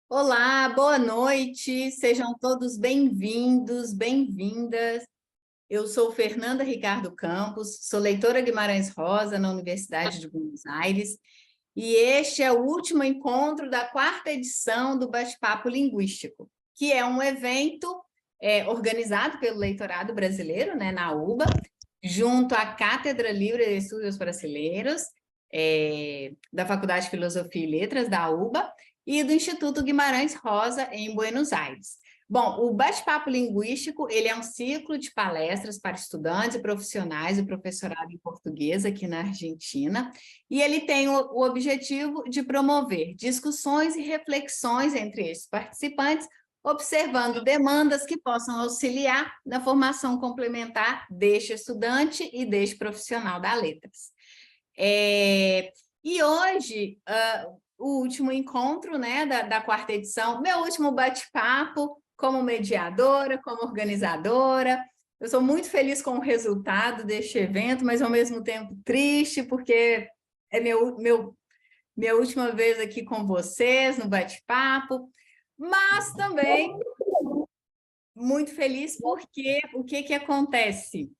Olá, boa noite, sejam todos bem-vindos, bem-vindas. Eu sou Fernanda Ricardo Campos, sou leitora Guimarães Rosa na Universidade de Buenos Aires e este é o último encontro da quarta edição do Bate-Papo Linguístico, que é um evento organizado pelo leitorado brasileiro, né, na UBA, junto à Cátedra Livre de Estudos Brasileiros, da Faculdade de Filosofia e Letras da UBA, e do Instituto Guimarães Rosa, em Buenos Aires. Bom, o Bate-Papo Linguístico, ele é um ciclo de palestras para estudantes e profissionais do professorado em português aqui na Argentina, e ele tem o objetivo de promover discussões e reflexões entre esses participantes, observando demandas que possam auxiliar na formação complementar deste estudante e deste profissional da letras. E hoje, o último encontro, né, da quarta edição, meu último bate-papo como mediadora, como organizadora. Eu sou muito feliz com o resultado deste evento, mas ao mesmo tempo triste, porque é minha última vez aqui com vocês no bate-papo, mas também muito feliz porque o que acontece?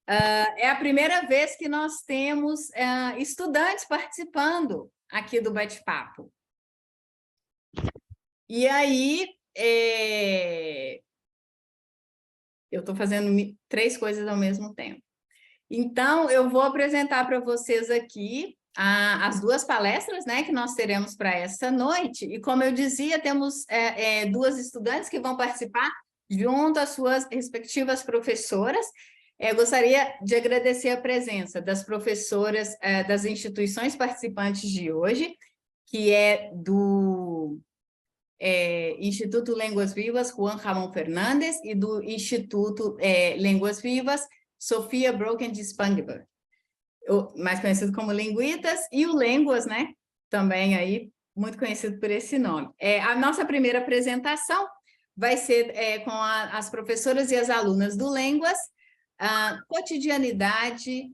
É a primeira vez que nós temos estudantes participando aqui do bate-papo. E aí, eu estou fazendo 3 coisas ao mesmo tempo. Então, eu vou apresentar para vocês aqui as 2 palestras, né, que nós teremos para essa noite. E, como eu dizia, temos 2 estudantes que vão participar junto às suas respectivas professoras. Gostaria de agradecer a presença das professoras das instituições participantes de hoje, que é do Instituto Línguas Vivas, Juan Ramón Fernández, e do Instituto Línguas Vivas, Sofia Broken de Spangler, mais conhecido como Linguitas, e o Línguas, né? Também aí, muito conhecido por esse nome. A nossa primeira apresentação vai ser com as professoras e as alunas do Línguas, cotidianidade,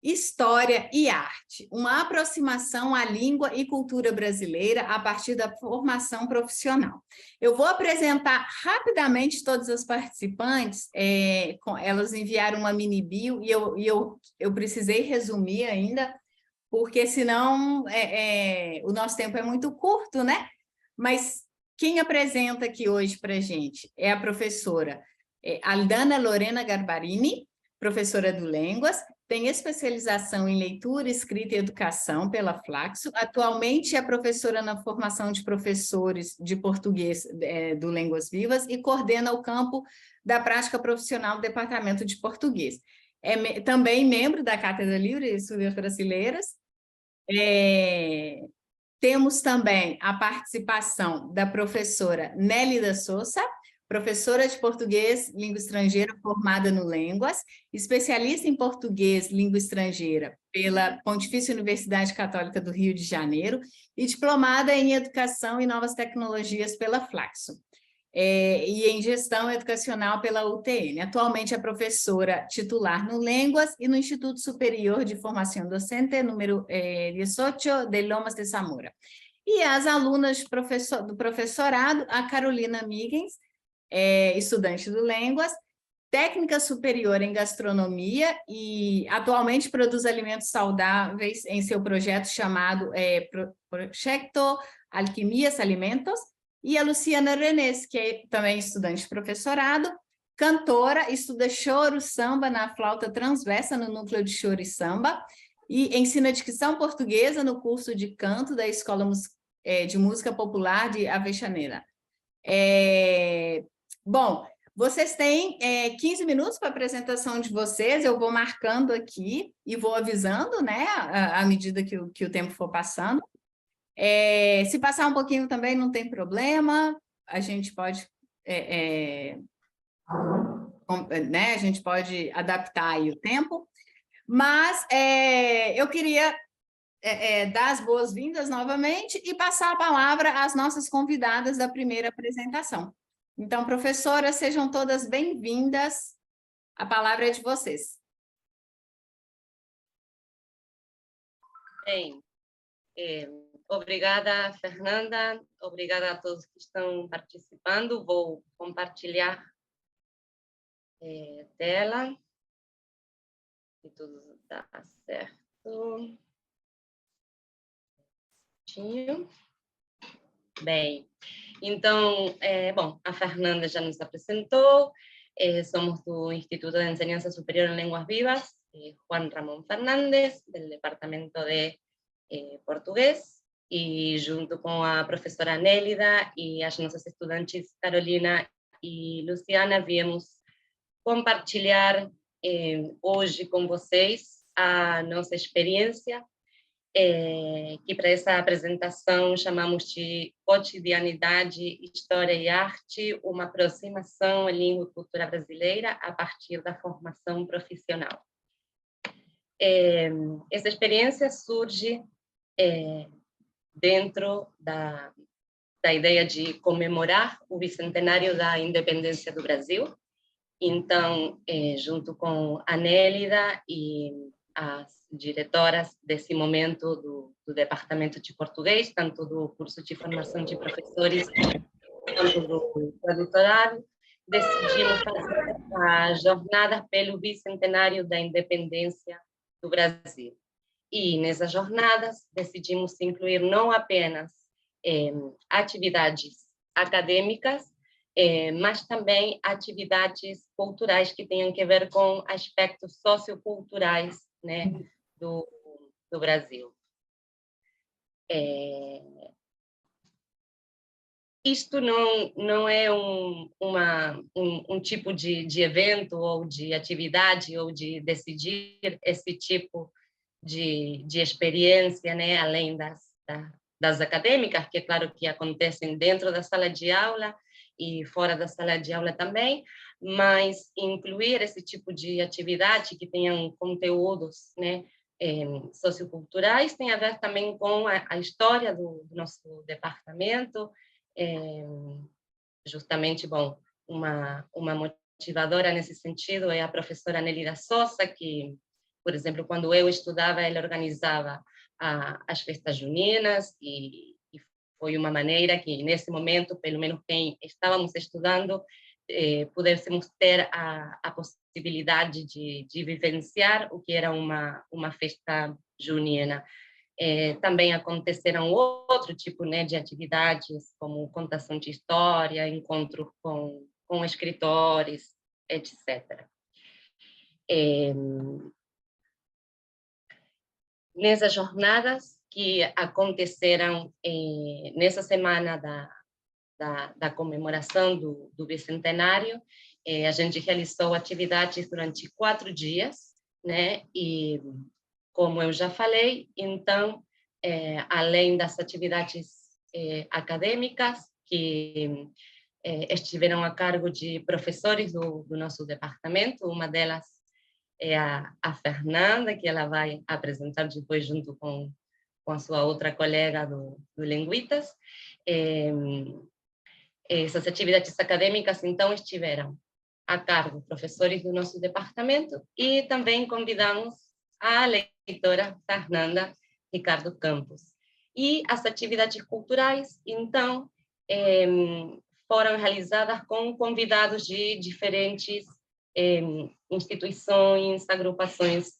história e arte, uma aproximação à língua e cultura brasileira a partir da formação profissional. Eu vou apresentar rapidamente todas as participantes, elas enviaram uma mini bio e eu precisei resumir ainda, porque senão o nosso tempo é muito curto, né? Mas quem apresenta aqui hoje para a gente é a professora Aldana Lorena Garbarini, professora do Línguas, tem especialização em leitura, escrita e educação pela Flaxo. Atualmente é professora na formação de professores de português do Línguas Vivas e coordena o campo da prática profissional do Departamento de Português. Também membro da Cátedra Livre de Estudos Brasileiros. Temos também a participação da professora Nélida Souza, professora de português, língua estrangeira, formada no Línguas, especialista em português, língua estrangeira, pela Pontifícia Universidade Católica do Rio de Janeiro, e diplomada em Educação e Novas Tecnologias pela Flaxo, e em Gestão Educacional pela UTN. Atualmente é professora titular no Línguas e no Instituto Superior de Formação Docente, número 18, de Lomas de Zamora. E as alunas do professorado, a Carolina Migens, estudante do Línguas, técnica superior em gastronomia e atualmente produz alimentos saudáveis em seu projeto chamado Projeto Alquimias Alimentos, e a Luciana Renês, que é também estudante de professorado, cantora, estuda choro, samba na flauta transversa no núcleo de choro e samba, e ensina dicção portuguesa no curso de canto da Escola de Música Popular de Avexanera. Bom, vocês têm 15 minutos para a apresentação de vocês, eu vou marcando aqui e vou avisando, né, à medida que o tempo for passando. Se passar um pouquinho também não tem problema, a gente pode, né, a gente pode adaptar aí o tempo, mas eu queria dar as boas-vindas novamente e passar a palavra às nossas convidadas da primeira apresentação. Então, professoras, sejam todas bem-vindas. A palavra é de vocês. Bem, Obrigada, Fernanda. Obrigada a todos que estão participando. Vou compartilhar tela. Se tudo dá certo. Bem, então, bom, a Fernanda já nos apresentou. Somos do Instituto de Enseñanza Superior en Lenguas Vivas, Juan Ramón Fernández, del Departamento de Português, e junto com a professora Nélida e as nossas estudantes Carolina e Luciana, viemos compartilhar hoje com vocês a nossa experiência, que para essa apresentação chamamos de Cotidianidade, História e Arte, uma aproximação à língua e cultura brasileira a partir da formação profissional. Essa experiência surge dentro da ideia de comemorar o bicentenário da independência do Brasil. Então, junto com a Nélida e as diretoras desse momento do Departamento de Português, tanto do curso de formação de professores quanto do doutorado, decidimos fazer a jornada pelo bicentenário da independência do Brasil. E nessas jornadas decidimos incluir não apenas atividades acadêmicas, mas também atividades culturais que tenham a ver com aspectos socioculturais, né, do Brasil. Isto não é um tipo de evento ou de atividade ou de decidir esse tipo de experiência, né, além das acadêmicas, que é claro que acontecem dentro da sala de aula e fora da sala de aula também, mas incluir esse tipo de atividade que tenham conteúdos, né, socioculturais tem a ver também com a história do nosso departamento, justamente, bom, uma motivadora nesse sentido é a professora Nélida Sousa, que, por exemplo, quando eu estudava, ela organizava as festas juninas e foi uma maneira que, nesse momento, pelo menos quem estávamos estudando, pudéssemos ter a possibilidade de vivenciar o que era uma festa junina. Também aconteceram outro tipo, né, de atividades, como contação de história, encontros com escritores, etc. Nessas jornadas que aconteceram nessa semana da comemoração do bicentenário, a gente realizou atividades durante 4 dias, né? E, como eu já falei, então, além das atividades acadêmicas, que estiveram a cargo de professores do nosso departamento, uma delas é a Fernanda, que ela vai apresentar depois junto com a sua outra colega do Linguitas. Essas atividades acadêmicas, então, estiveram a cargo professores do nosso departamento e também convidamos a leitora Fernanda Ricardo Campos. E as atividades culturais, então, foram realizadas com convidados de diferentes instituições, agrupações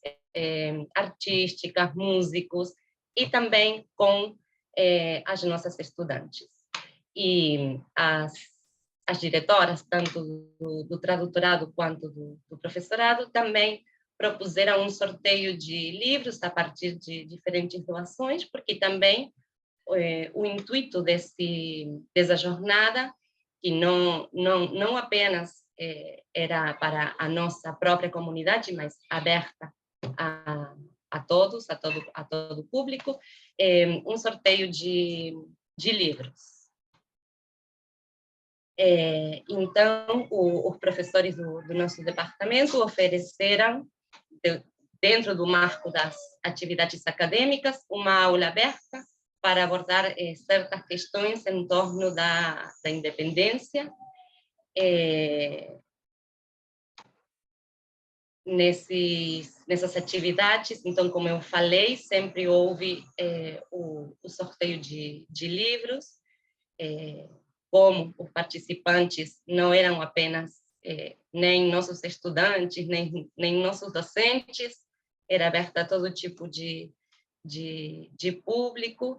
artísticas, músicos, e também com as nossas estudantes. E as diretoras, tanto do tradutorado quanto do professorado, também propuseram um sorteio de livros a partir de diferentes doações, porque também o intuito dessa jornada, que não apenas era para a nossa própria comunidade, mas aberta a todos, a todo o público, um sorteio de livros. Então, os professores do nosso departamento ofereceram, dentro do marco das atividades acadêmicas, uma aula aberta para abordar certas questões em torno da independência. nessas atividades, então, como eu falei, sempre houve o sorteio de livros, como os participantes não eram apenas nem nossos estudantes, nem nossos docentes, era aberta a todo tipo de público.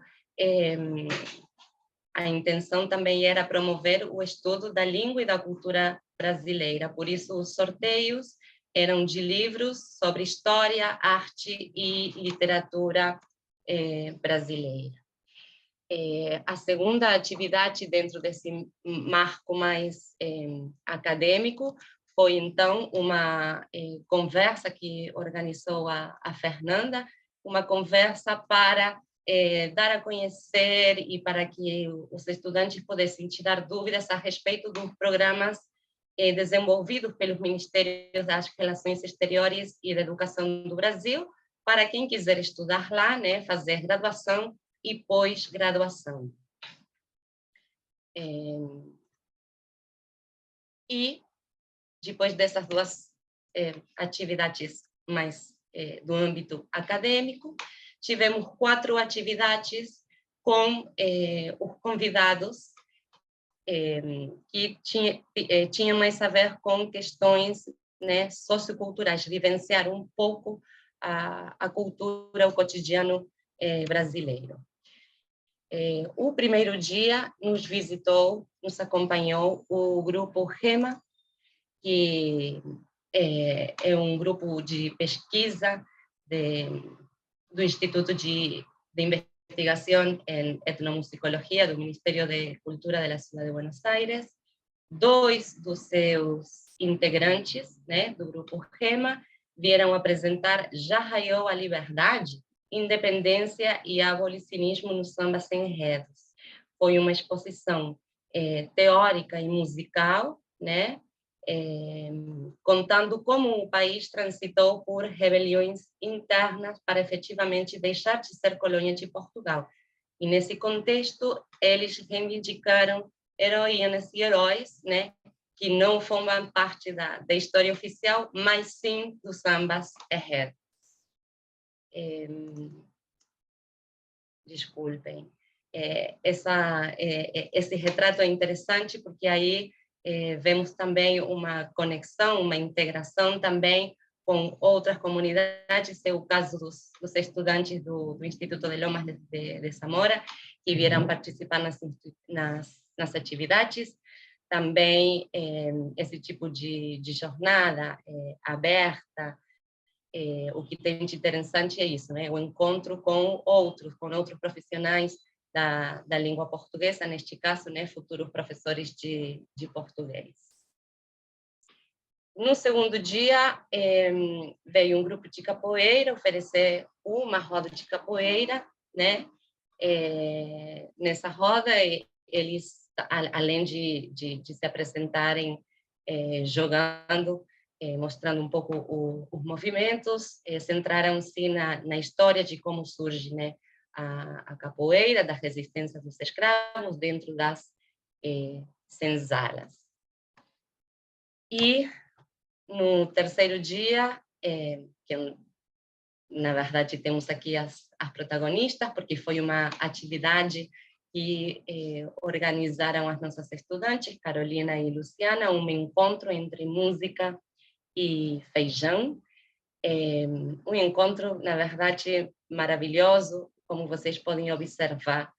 A intenção também era promover o estudo da língua e da cultura brasileira, por isso os sorteios eram de livros sobre história, arte e literatura brasileira. A segunda atividade dentro desse marco mais acadêmico foi, então, uma conversa que organizou a Fernanda, uma conversa para dar a conhecer e para que os estudantes pudessem tirar dúvidas a respeito dos programas desenvolvidos pelos Ministérios das Relações Exteriores e da Educação do Brasil, para quem quiser estudar lá, né, fazer graduação e pós-graduação. E, depois dessas duas atividades mais do âmbito acadêmico, tivemos 4 atividades com os convidados que tinham mais a ver com questões, né, socioculturais, vivenciar um pouco a cultura, o cotidiano brasileiro. O primeiro dia nos visitou, nos acompanhou o grupo REMA, que é um grupo de pesquisa do Instituto de Investigação em Etnomusicologia do Ministério de Cultura da Cidade de Buenos Aires. 2 dos seus integrantes, né, do grupo REMA, vieram apresentar Já Raiou a Liberdade, Independência e Abolicionismo no Samba Sem Enredos. Foi uma exposição teórica e musical, né, contando como o país transitou por rebeliões internas para efetivamente deixar de ser colônia de Portugal. E nesse contexto, eles reivindicaram heroínas e heróis, né, que não formam parte da história oficial, mas sim dos sambas enredos. Desculpem. Esse retrato é interessante porque aí vemos também uma conexão, uma integração também com outras comunidades, é o caso dos estudantes do Instituto de Lomas de Zamora, que vieram participar nas atividades. Também esse tipo de jornada aberta, o que tem de interessante é isso, né? O encontro com outros profissionais da língua portuguesa, neste caso, né, futuros professores de português. No segundo dia, veio um grupo de capoeira oferecer uma roda de capoeira, né? Nessa roda, eles, além de se apresentarem jogando, mostrando um pouco os movimentos, centraram-se na história de como surge, né, a capoeira, da resistência dos escravos dentro das senzalas. E no terceiro dia, que na verdade temos aqui as protagonistas, porque foi uma atividade que organizaram as nossas estudantes, Carolina e Luciana, um encontro entre música e feijão. Um encontro, na verdade, maravilhoso, como vocês podem observar.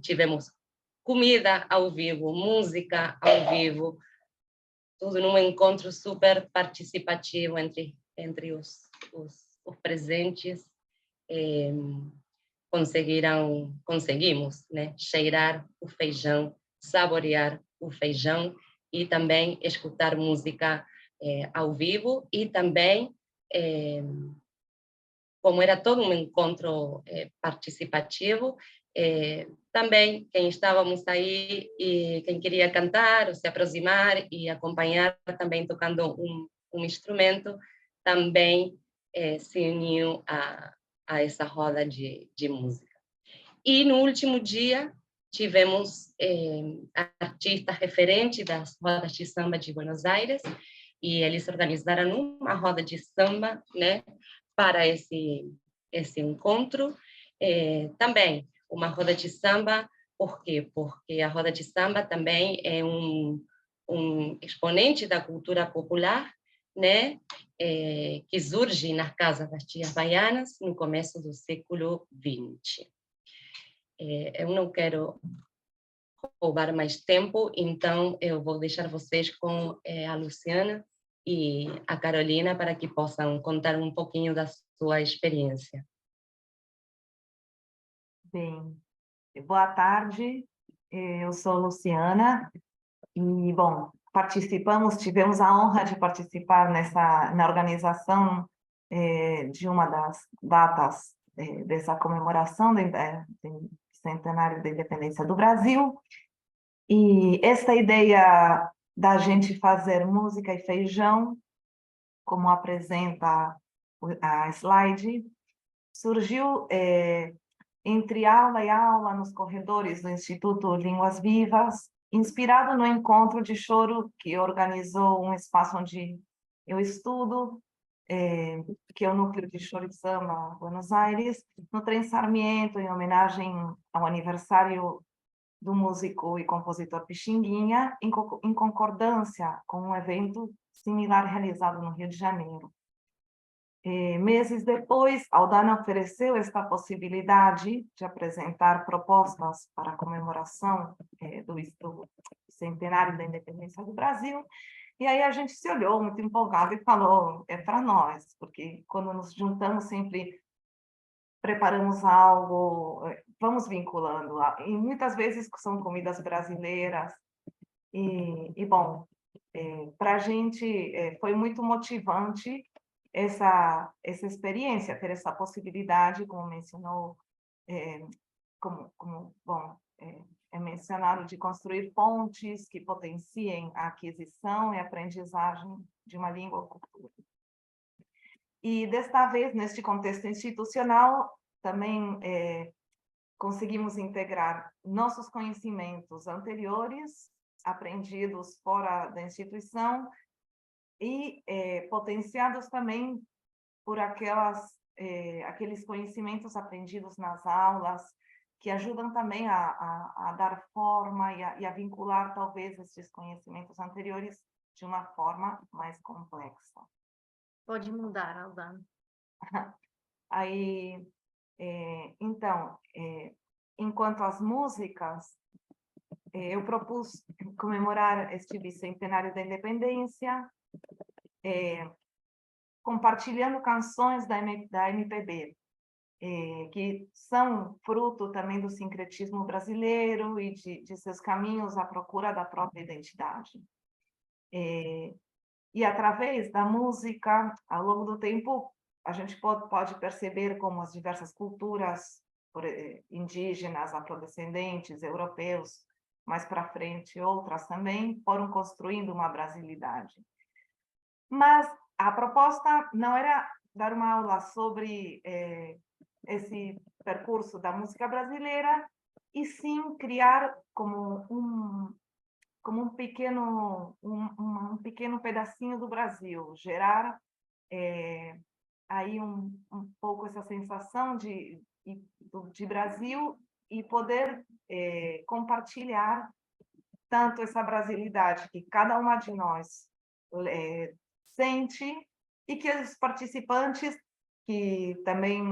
Tivemos comida ao vivo, música ao vivo, tudo num encontro super participativo entre os presentes. Conseguimos, né, cheirar o feijão, saborear o feijão e também escutar música ao vivo, e também, como era todo um encontro participativo, também quem estávamos aí e quem queria cantar ou se aproximar e acompanhar também tocando um instrumento, também se uniu a essa roda de música. E no último dia tivemos artistas referentes das rodas de samba de Buenos Aires, e eles organizaram uma roda de samba, né, para esse encontro. Também uma roda de samba, por quê? Porque a roda de samba também é um exponente da cultura popular, né, que surge nas casas das tias baianas no começo do século XX. Eu não quero roubar mais tempo, então eu vou deixar vocês com a Luciana e a Carolina para que possam contar um pouquinho da sua experiência. Bem, boa tarde, eu sou Luciana e, bom, tivemos a honra de participar na organização de uma das datas dessa comemoração do centenário da independência do Brasil. E essa ideia da gente fazer música e feijão, como apresenta a slide, surgiu entre aula e aula nos corredores do Instituto Línguas Vivas, inspirado no encontro de choro que organizou um espaço onde eu estudo, que é o Núcleo de Choro e Samba, Buenos Aires, no Trem Sarmiento, em homenagem ao aniversário do músico e compositor Pixinguinha, em concordância com um evento similar realizado no Rio de Janeiro. Meses depois, Aldana ofereceu esta possibilidade de apresentar propostas para a comemoração do centenário da independência do Brasil, e aí a gente se olhou muito empolgado e falou, é para nós, porque quando nos juntamos sempre preparamos algo, vamos vinculando, e muitas vezes são comidas brasileiras, e bom, para a gente foi muito motivante essa experiência, ter essa possibilidade, como mencionou, bom, é mencionado, de construir pontes que potenciem a aquisição e aprendizagem de uma língua ou cultura. E, desta vez, neste contexto institucional, também conseguimos integrar nossos conhecimentos anteriores, aprendidos fora da instituição, e potenciados também por aqueles conhecimentos aprendidos nas aulas, que ajudam também a dar forma e a vincular, talvez, esses conhecimentos anteriores de uma forma mais complexa. Pode mudar, Aldana. Aí, então, enquanto as músicas, eu propus comemorar este bicentenário da independência, compartilhando canções da MPB, que são fruto também do sincretismo brasileiro e de seus caminhos à procura da própria identidade. E através da música, ao longo do tempo, a gente pode perceber como as diversas culturas indígenas, afrodescendentes, europeus, mais para frente outras também, foram construindo uma brasilidade. Mas a proposta não era dar uma aula sobre esse percurso da música brasileira, e sim criar como um pequeno pedacinho do Brasil, gerar aí um pouco essa sensação de Brasil, e poder compartilhar tanto essa brasilidade que cada uma de nós sente, e que os participantes que também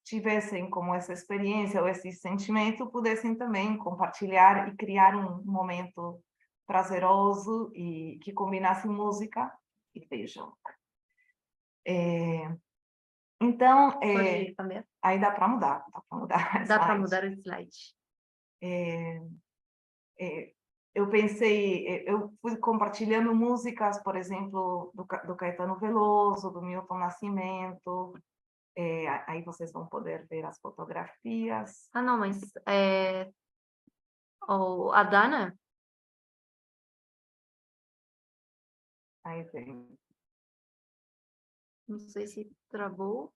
tivessem como essa experiência ou esse sentimento pudessem também compartilhar e criar um momento prazeroso e que combinasse música e feijão. Então, aí dá para mudar, Dá para mudar o slide. Eu pensei, eu fui compartilhando músicas, por exemplo, do Caetano Veloso, do Milton Nascimento. Aí vocês vão poder ver as fotografias. Ah, não, mas a Dana? Aí vem. Não sei se travou.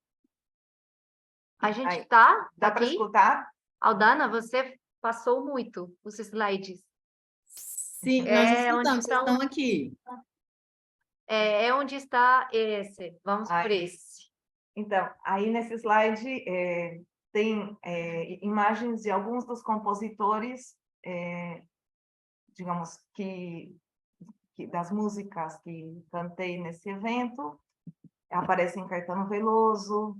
A gente Aí, dá dá para escutar? Aldana, você passou muito os slides. Sim, nós escutamos, vocês estão aqui. É onde está esse. Vamos por esse. Então, aí nesse slide tem imagens de alguns dos compositores, digamos, que das músicas que cantei nesse evento. Aparecem Caetano Veloso,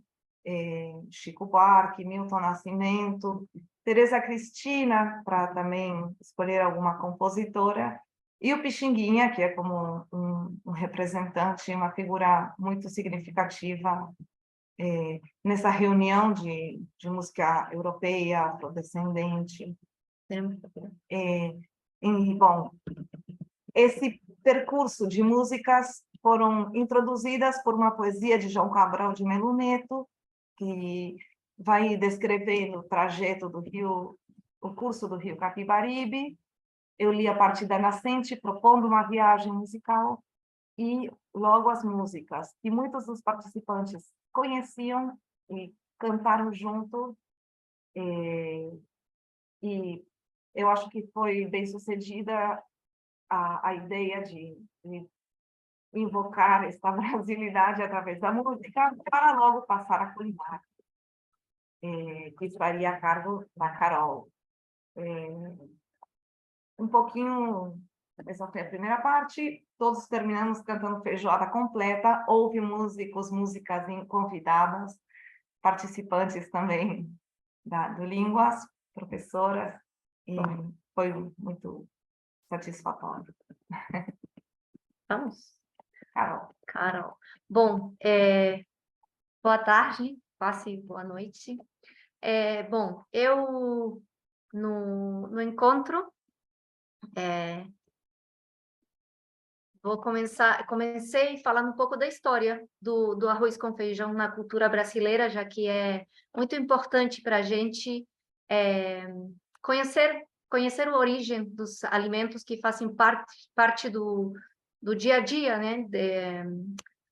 Chico Buarque, Milton Nascimento, Teresa Cristina, para também escolher alguma compositora, e o Pixinguinha, que é como um representante, uma figura muito significativa nessa reunião de música europeia, afrodescendente. Bom, esse percurso de músicas foram introduzidas por uma poesia de João Cabral de Melo Neto, que vai descrevendo o trajeto do rio, o curso do rio Capibaribe. Eu li a partir da nascente, propondo uma viagem musical, e logo as músicas, que muitos dos participantes conheciam e cantaram junto, e eu acho que foi bem sucedida a ideia de invocar esta brasilidade através da música, para logo passar a culinária, que estaria a cargo da Carol. Um pouquinho, essa foi a primeira parte, todos terminamos cantando feijoada completa, houve músicas convidadas, participantes também do Línguas, professoras, e foi muito satisfatório. Vamos? Carol. Carol. Bom, boa tarde, passe boa noite. Bom, eu no encontro comecei falando um pouco da história do arroz com feijão na cultura brasileira, já que é muito importante para a gente conhecer a origem dos alimentos que fazem parte do dia a dia, né,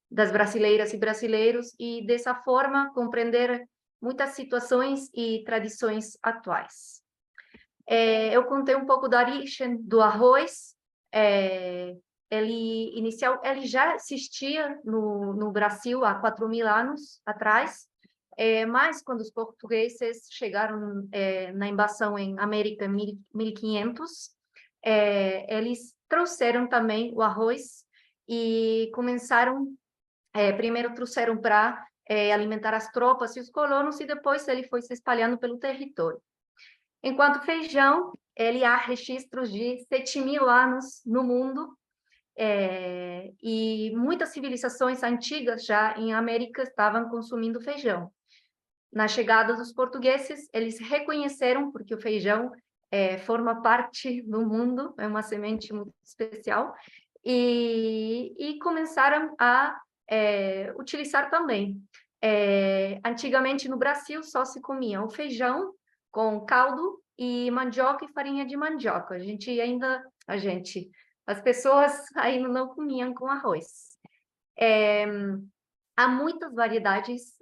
das brasileiras e brasileiros, e dessa forma compreender muitas situações e tradições atuais. Eu contei um pouco da origem do arroz. Ele já existia no Brasil há 4.000 anos atrás, mas quando os portugueses chegaram na invasão em América em 1500, eles trouxeram também o arroz e começaram, primeiro trouxeram para alimentar as tropas e os colonos, e depois ele foi se espalhando pelo território. Enquanto feijão, ele há registros de 7.000 anos no mundo, e muitas civilizações antigas já em América estavam consumindo feijão. Na chegada dos portugueses, eles reconheceram, porque o feijão forma parte do mundo, é uma semente muito especial, e começaram a utilizar também. Antigamente no Brasil só se comia o feijão com caldo e mandioca e farinha de mandioca. As pessoas ainda não comiam com arroz. Há muitas variedades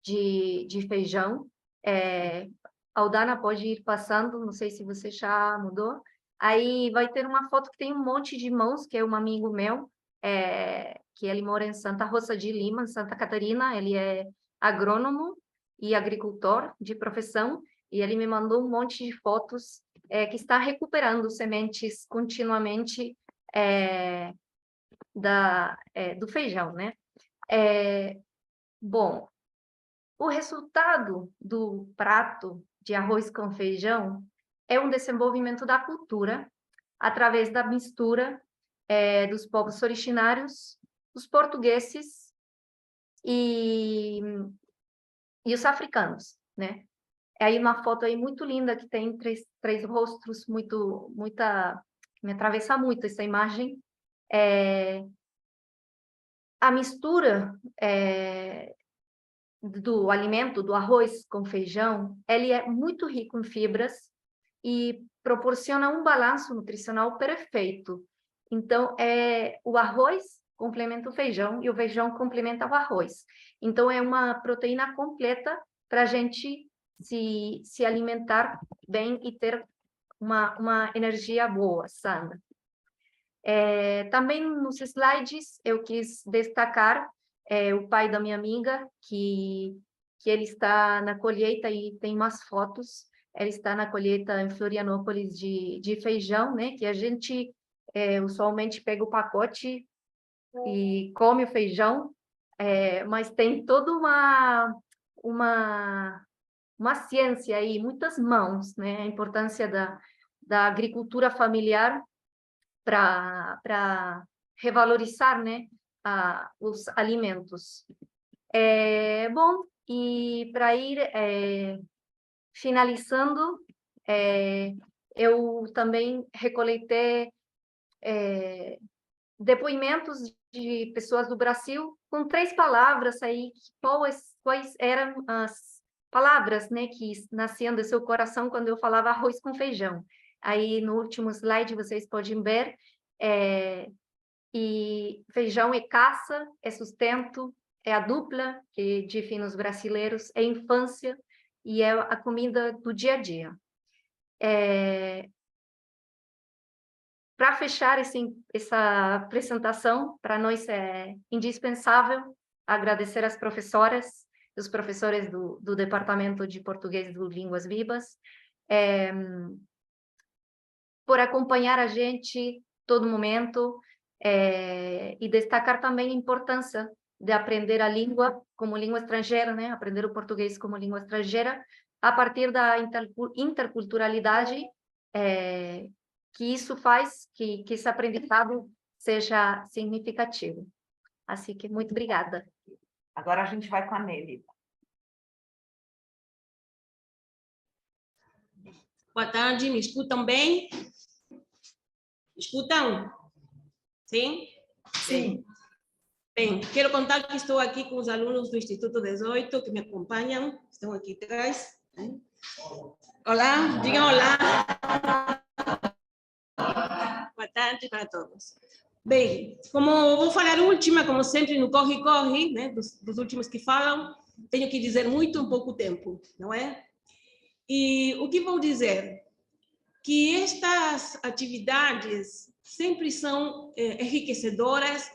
de feijão. Aldana pode ir passando, não sei se você já mudou. Aí vai ter uma foto que tem um monte de mãos, que é um amigo meu, que ele mora em Santa Rosa de Lima, Santa Catarina. Ele é agrônomo e agricultor de profissão, e ele me mandou um monte de fotos que está recuperando sementes continuamente do feijão, né? Bom, o resultado do prato de arroz com feijão é um desenvolvimento da cultura através da mistura dos povos originários, os portugueses e os africanos, né? Aí uma foto aí muito linda que tem três rostos, me atravessa muito essa imagem. A mistura do alimento, do arroz com feijão, ele é muito rico em fibras e proporciona um balanço nutricional perfeito. Então, o arroz complementa o feijão e o feijão complementa o arroz. Então, é uma proteína completa para a gente se alimentar bem e ter uma energia boa, sana. Também nos slides eu quis destacar o pai da minha amiga, que ele está na colheita e tem umas fotos. Ele está na colheita em Florianópolis de feijão, né? Que a gente usualmente pega o pacote e come o feijão, mas tem toda uma ciência aí, muitas mãos, né? A importância da agricultura familiar para revalorizar, né, os alimentos. Bom, e para ir finalizando, eu também recoletei depoimentos de pessoas do Brasil com 3 palavras aí, quais eram as palavras, né, que nasciam do seu coração quando eu falava arroz com feijão. Aí no último slide vocês podem ver, e feijão é caça, é sustento, é a dupla que define os brasileiros, é infância e é a comida do dia a dia. Para fechar essa apresentação, para nós é indispensável agradecer às professoras e os professores do Departamento de Português do Línguas Vivas, por acompanhar a gente todo momento, e destacar também a importância de aprender a língua como língua estrangeira, né? Aprender o português como língua estrangeira, a partir da interculturalidade, que isso faz que esse aprendizado seja significativo. Assim que, muito obrigada. Agora a gente vai com a Nelly. Boa tarde, me escutam bem? Escutam? Sim? Sim. Bem, quero contar que estou aqui com os alunos do Instituto 18 que me acompanham, estão aqui atrás. Olá, digam olá. Boa tarde para todos. Bem, como vou falar última, como sempre, no corre-corre, né, dos últimos que falam, tenho que dizer muito em pouco tempo, não é? E o que vou dizer? Que estas atividades sempre são enriquecedoras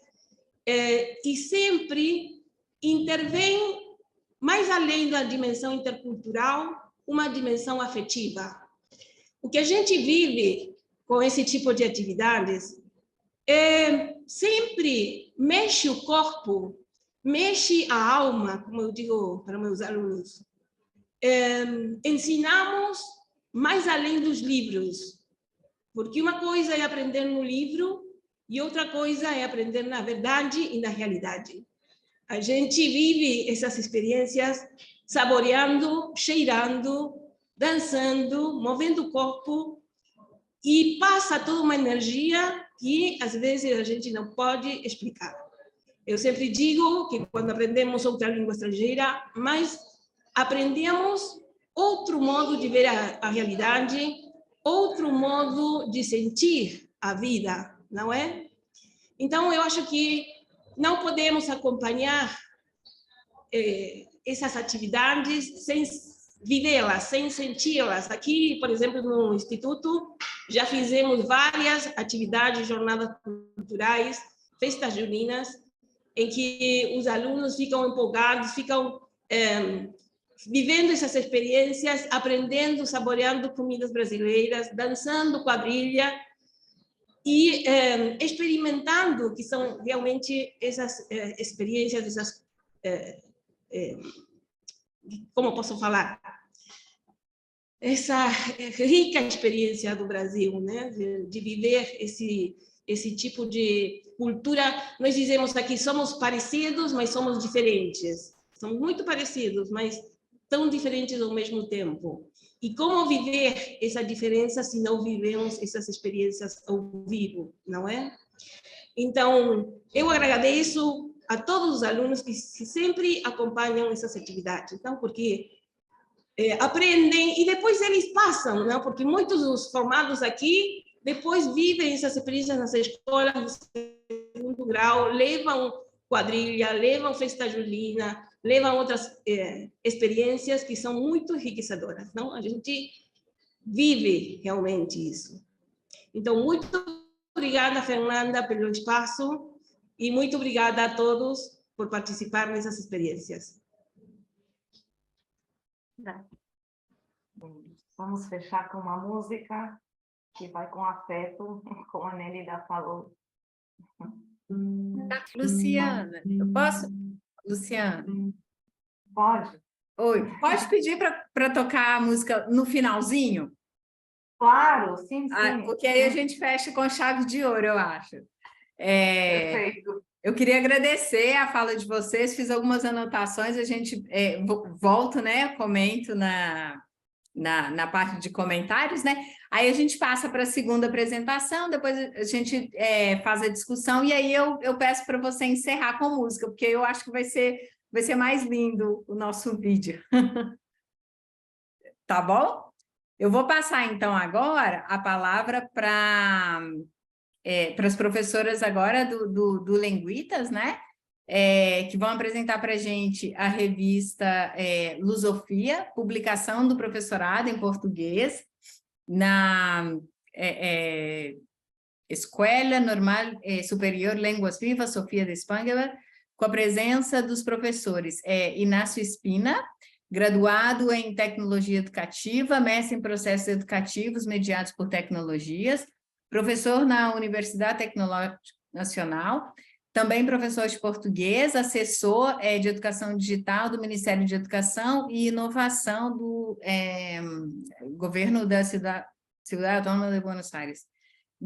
e sempre intervêm, mais além da dimensão intercultural, uma dimensão afetiva. O que a gente vive com esse tipo de atividades sempre mexe o corpo, mexe a alma, como eu digo para meus alunos. Ensinamos mais além dos livros, porque uma coisa é aprender no livro e outra coisa é aprender na verdade e na realidade. A gente vive essas experiências saboreando, cheirando, dançando, movendo o corpo, e passa toda uma energia que às vezes a gente não pode explicar. Eu sempre digo que quando aprendemos outra língua estrangeira, mas aprendemos outro modo de ver a realidade, outro modo de sentir a vida, não é? Então, eu acho que não podemos acompanhar essas atividades sem vivê-las, sem senti-las. Aqui, por exemplo, no Instituto, já fizemos várias atividades, jornadas culturais, festas juninas, em que os alunos ficam empolgados, ficam vivendo essas experiências, aprendendo, saboreando comidas brasileiras, dançando quadrilha e experimentando, que são realmente essas experiências, essas, como posso falar? Essa rica experiência do Brasil, né? De viver esse tipo de cultura. Nós dizemos aqui, somos parecidos, mas somos diferentes. Somos muito parecidos, mas tão diferentes ao mesmo tempo. E como viver essa diferença se não vivemos essas experiências ao vivo, não é? Então, eu agradeço a todos os alunos que sempre acompanham essas atividades, então, porque aprendem e depois eles passam, não? Porque muitos dos formados aqui depois vivem essas experiências nas escolas de segundo grau, levam quadrilha, levam festa julina, levam outras experiências que são muito enriquecedoras, não? A gente vive realmente isso. Então, muito obrigada, Fernanda, pelo espaço e muito obrigada a todos por participar nessas experiências. Vamos fechar com uma música que vai com afeto, como a Nélida falou. Luciana, eu posso? Luciana, Pode? oi, pode pedir para tocar a música no finalzinho? Claro, sim, sim. Porque aí a gente fecha com chave de ouro, eu acho. Perfeito. Eu queria agradecer a fala de vocês, fiz algumas anotações, a gente volto, né? Comento na parte de comentários, né? Aí a gente passa para a segunda apresentação, depois a gente faz a discussão, e aí eu peço para você encerrar com música, porque eu acho que vai ser mais lindo o nosso vídeo. Tá bom? Eu vou passar, então, agora a palavra para as professoras agora do Linguitas, né? Que vão apresentar para a gente a revista Lusofia, publicação do professorado em português, na Escola Normal Superior Línguas Vivas, Sofia de Espanha, com a presença dos professores Inácio Espina, graduado em Tecnologia Educativa, mestre em Processos Educativos Mediados por Tecnologias, professor na Universidade Tecnológica Nacional, também professor de português, assessor de Educação Digital do Ministério de Educação e Inovação do governo da Cidade Autônoma de Buenos Aires.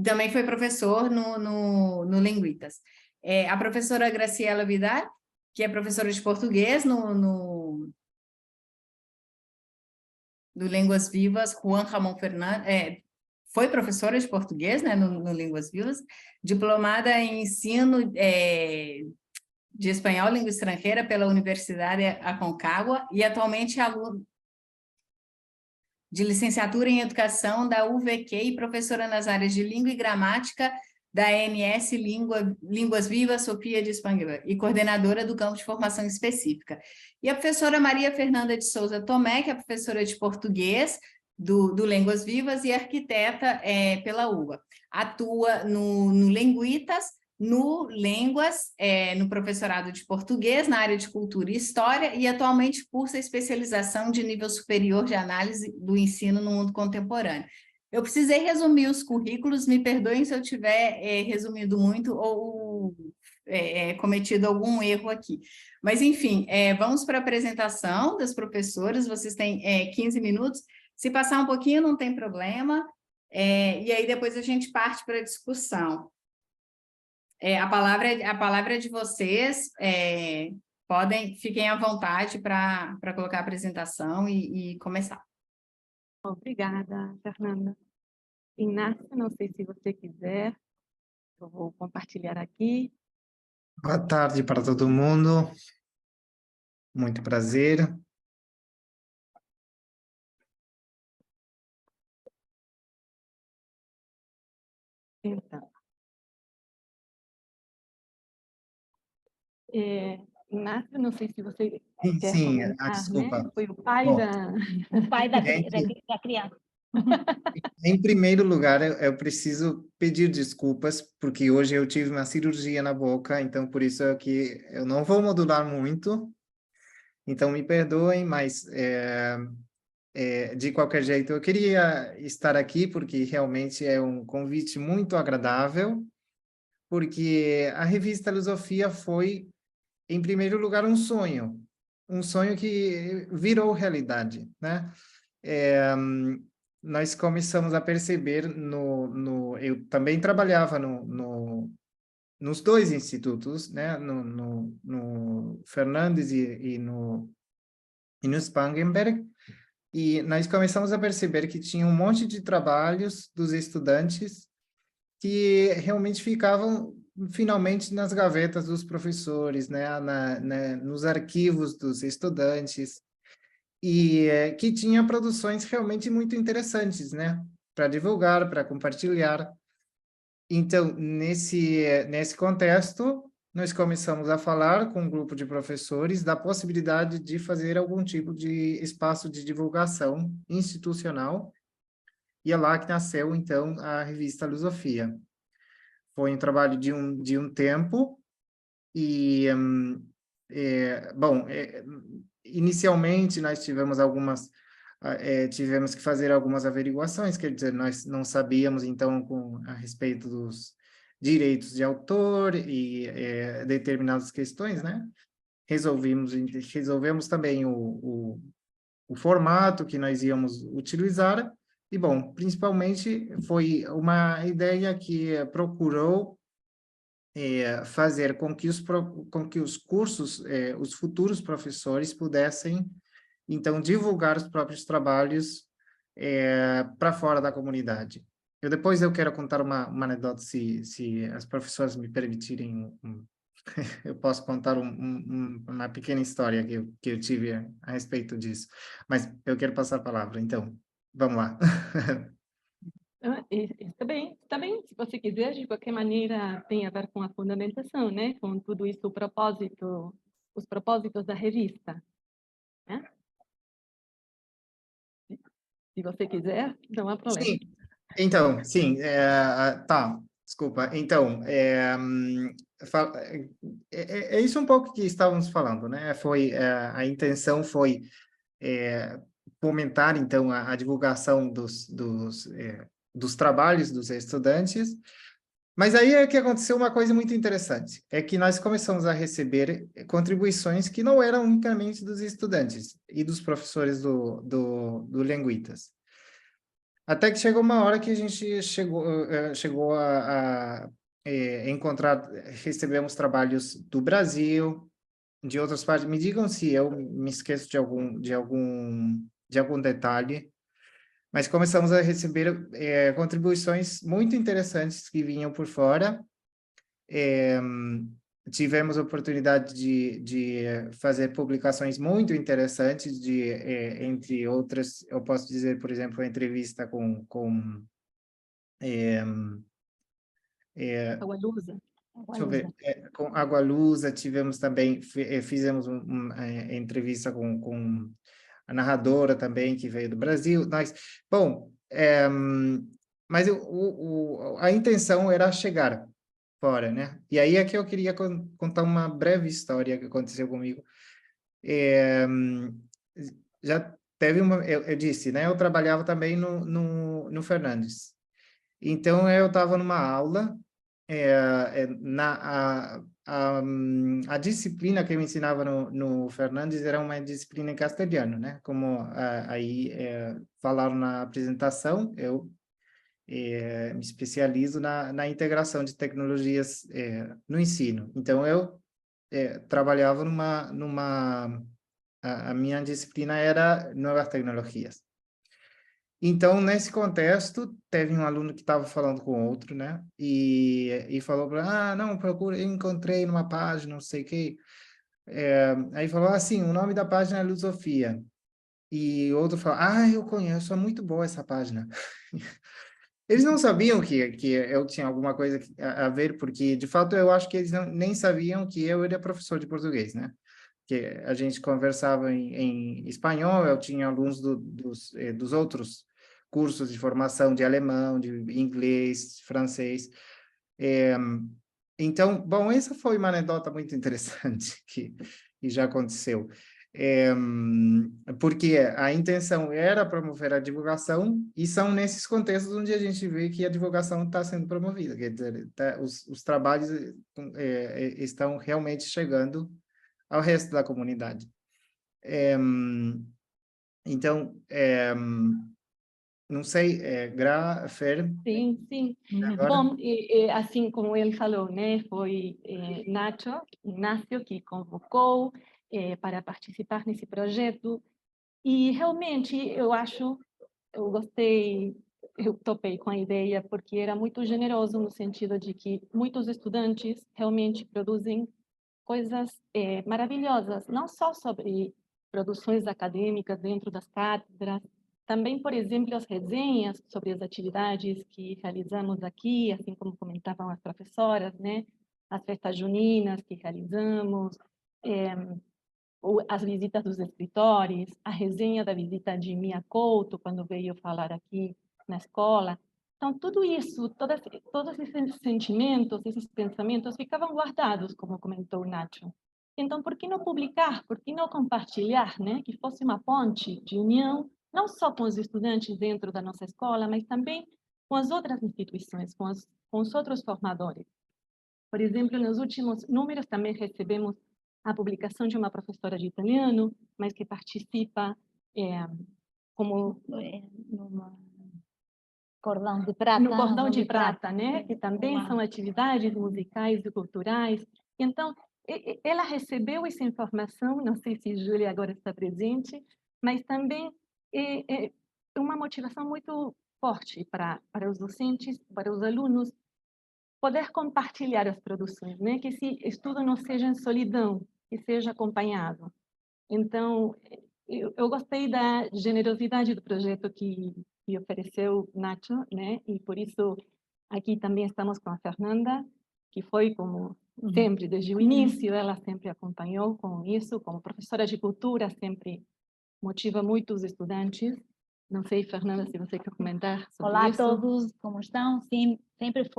Também foi professor no Linguitas. A professora Graciela Vidal, que é professora de português no Línguas Vivas, Juan Ramón Fernandes, foi professora de português, né, no Línguas Vivas, diplomada em ensino de espanhol língua estrangeira pela Universidade Aconcagua e atualmente é aluna de licenciatura em educação da UVQ e professora nas áreas de língua e gramática da ANS Línguas Vivas, Sofia de Espanha, e coordenadora do campo de formação específica. E a professora Maria Fernanda de Souza Tomé, que é professora de português do Línguas Vivas e arquiteta pela UBA. Atua no Linguitas, no Línguas, no professorado de português, na área de cultura e história, e atualmente cursa especialização de nível superior de análise do ensino no mundo contemporâneo. Eu precisei resumir os currículos, me perdoem se eu tiver resumido muito ou cometido algum erro aqui. Mas, enfim, vamos para a apresentação das professoras, vocês têm 15 minutos, se passar um pouquinho não tem problema, e aí depois a gente parte para a discussão. A palavra é de vocês, fiquem à vontade para colocar a apresentação e começar. Obrigada, Fernanda. Inácio, não sei se você quiser, eu vou compartilhar aqui. Boa tarde para todo mundo. Muito prazer. Então, Inácio, não sei se você quer comentar, desculpa. né? Foi o pai da criança. Em primeiro lugar, eu preciso pedir desculpas, porque hoje eu tive uma cirurgia na boca, então por isso é que eu não vou modular muito. Então me perdoem, mas de qualquer jeito eu queria estar aqui, porque realmente é um convite muito agradável, porque a revista Lusofia foi, em primeiro lugar, um sonho que virou realidade, né? Nós começamos a perceber eu também trabalhava nos dois institutos, né? No Fernandes e no Spangenberg, e nós começamos a perceber que tinha um monte de trabalhos dos estudantes que realmente ficavam finalmente nas gavetas dos professores, né? Nos arquivos dos estudantes, e que tinha produções realmente muito interessantes, né? Para divulgar, para compartilhar. Então, nesse contexto, nós começamos a falar com um grupo de professores da possibilidade de fazer algum tipo de espaço de divulgação institucional, e é lá que nasceu, então, a revista Lusofia. foi um trabalho de um tempo, e, bom, inicialmente nós tivemos tivemos que fazer algumas averiguações, quer dizer, nós não sabíamos, então, a respeito dos direitos de autor e determinadas questões, né? Resolvemos também o formato que nós íamos utilizar, e, bom, principalmente foi uma ideia que procurou fazer com que os cursos, os futuros professores pudessem, então, divulgar os próprios trabalhos para fora da comunidade. Depois eu quero contar uma anedota, se as professoras me permitirem, eu posso contar uma pequena história que eu tive a respeito disso. Mas eu quero passar a palavra, então, vamos lá. Está bem, se você quiser, de qualquer maneira, tem a ver com a fundamentação, né? Com tudo isso, os propósitos da revista, né? Se você quiser, não há problema. Sim, então, sim, tá, desculpa. Então, é isso um pouco que estávamos falando, né? A intenção foi fomentar, então, a divulgação dos trabalhos dos estudantes, mas aí é que aconteceu uma coisa muito interessante, é que nós começamos a receber contribuições que não eram unicamente dos estudantes e dos professores do Linguitas. Até que chegou uma hora que a gente chegou a encontrar, recebemos trabalhos do Brasil, de outras partes. Me digam se eu me esqueço de algum detalhe, mas começamos a receber contribuições muito interessantes que vinham por fora. Tivemos a oportunidade de fazer publicações muito interessantes, entre outras, eu posso dizer, por exemplo, a entrevista com Agualusa. deixa eu ver, com Agualusa, tivemos também, fizemos uma entrevista com a narradora também, que veio do Brasil. Bom, mas a intenção era chegar fora, né? E aí é que eu queria contar uma breve história que aconteceu comigo. Já teve eu disse, né? Eu trabalhava também no Fernandes. Então, eu estava numa aula, a disciplina que eu ensinava no Fernandes era uma disciplina em castelhano, né? Como aí falaram na apresentação, eu me especializo na integração de tecnologias no ensino. Então, eu trabalhava a minha disciplina era novas tecnologias. Então, nesse contexto, teve um aluno que estava falando com outro, né? E falou para, não, procura, encontrei numa página, não sei o quê. Aí falou assim, o nome da página é Lusofia. E outro falou, eu conheço, é muito boa essa página. Eles não sabiam que eu tinha alguma coisa a ver, porque, de fato, eu acho que eles nem sabiam que eu era professor de português, né? Que a gente conversava em espanhol, eu tinha alunos dos outros cursos de formação de alemão, de inglês, francês. Então, bom, essa foi uma anedota muito interessante que já aconteceu. Porque a intenção era promover a divulgação, e são nesses contextos onde a gente vê que a divulgação está sendo promovida, quer dizer, os trabalhos estão realmente chegando ao resto da comunidade. Então, não sei, Fer? Sim, sim. Agora? Bom, assim como ele falou, né, foi Inácio que convocou para participar nesse projeto, e realmente eu gostei, eu topei com a ideia, porque era muito generoso no sentido de que muitos estudantes realmente produzem coisas maravilhosas, não só sobre produções acadêmicas dentro das cátedras, também, por exemplo, as resenhas sobre as atividades que realizamos aqui, assim como comentavam as professoras, né? As festas juninas que realizamos, as visitas dos escritores, a resenha da visita de Mia Couto, quando veio falar aqui na escola. Então, tudo isso, todos esses sentimentos, esses pensamentos ficavam guardados, como comentou o Nacho. Então, por que não publicar? Por que não compartilhar, né? Que fosse uma ponte de união, não só com os estudantes dentro da nossa escola, mas também com as outras instituições, com os outros formadores. Por exemplo, nos últimos números também recebemos a publicação de uma professora de italiano, mas que participa como Cordão de Prata. no Cordão de Prata, né? Que também são atividades musicais e culturais. Então, ela recebeu essa informação, não sei se Júlia agora está presente, mas também é uma motivação muito forte para os docentes, para os alunos, poder compartilhar as produções, né? Que esse estudo não seja em solidão, que seja acompanhado. Então, eu gostei da generosidade do projeto que ofereceu Nacho, né? E por isso aqui também estamos com a Fernanda, que foi como sempre, desde o início, ela sempre acompanhou com isso, como professora de cultura, sempre motiva muito os estudantes. Não sei, Fernanda, se você quer comentar sobre Olá isso. a todos, como estão? Sim, sempre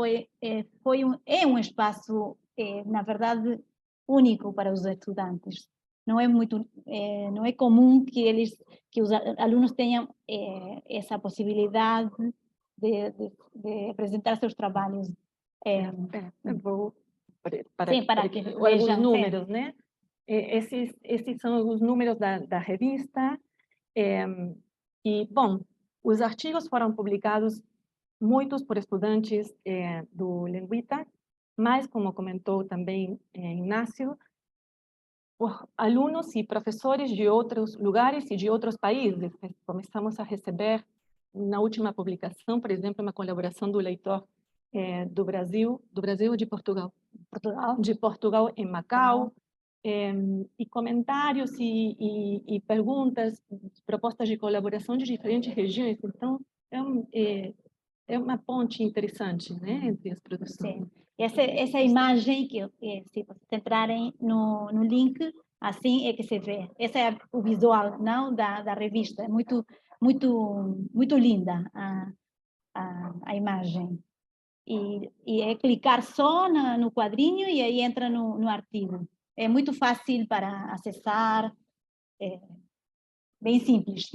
é um espaço, na verdade, único para os estudantes. Não é comum que os alunos tenham essa possibilidade de apresentar seus trabalhos. Eu vou Sim, para que alguns vejam, números, né? Esses são os números da revista. E, bom, os artigos foram publicados, muitos por estudantes do Lenguita, mas, como comentou também Inácio, por alunos e professores de outros lugares e de outros países. Começamos a receber, na última publicação, por exemplo, uma colaboração do leitor do Brasil ou de Portugal? De Portugal em Macau, e comentários e perguntas, propostas de colaboração de diferentes regiões. Então, é uma ponte interessante, né, entre as produções. Sim. Essa imagem, se vocês entrarem no link, assim é que se vê. Esse é o visual, não, da revista. É muito, muito, muito linda a imagem. E é clicar só no quadrinho e aí entra no artigo. É muito fácil para acessar, bem simples.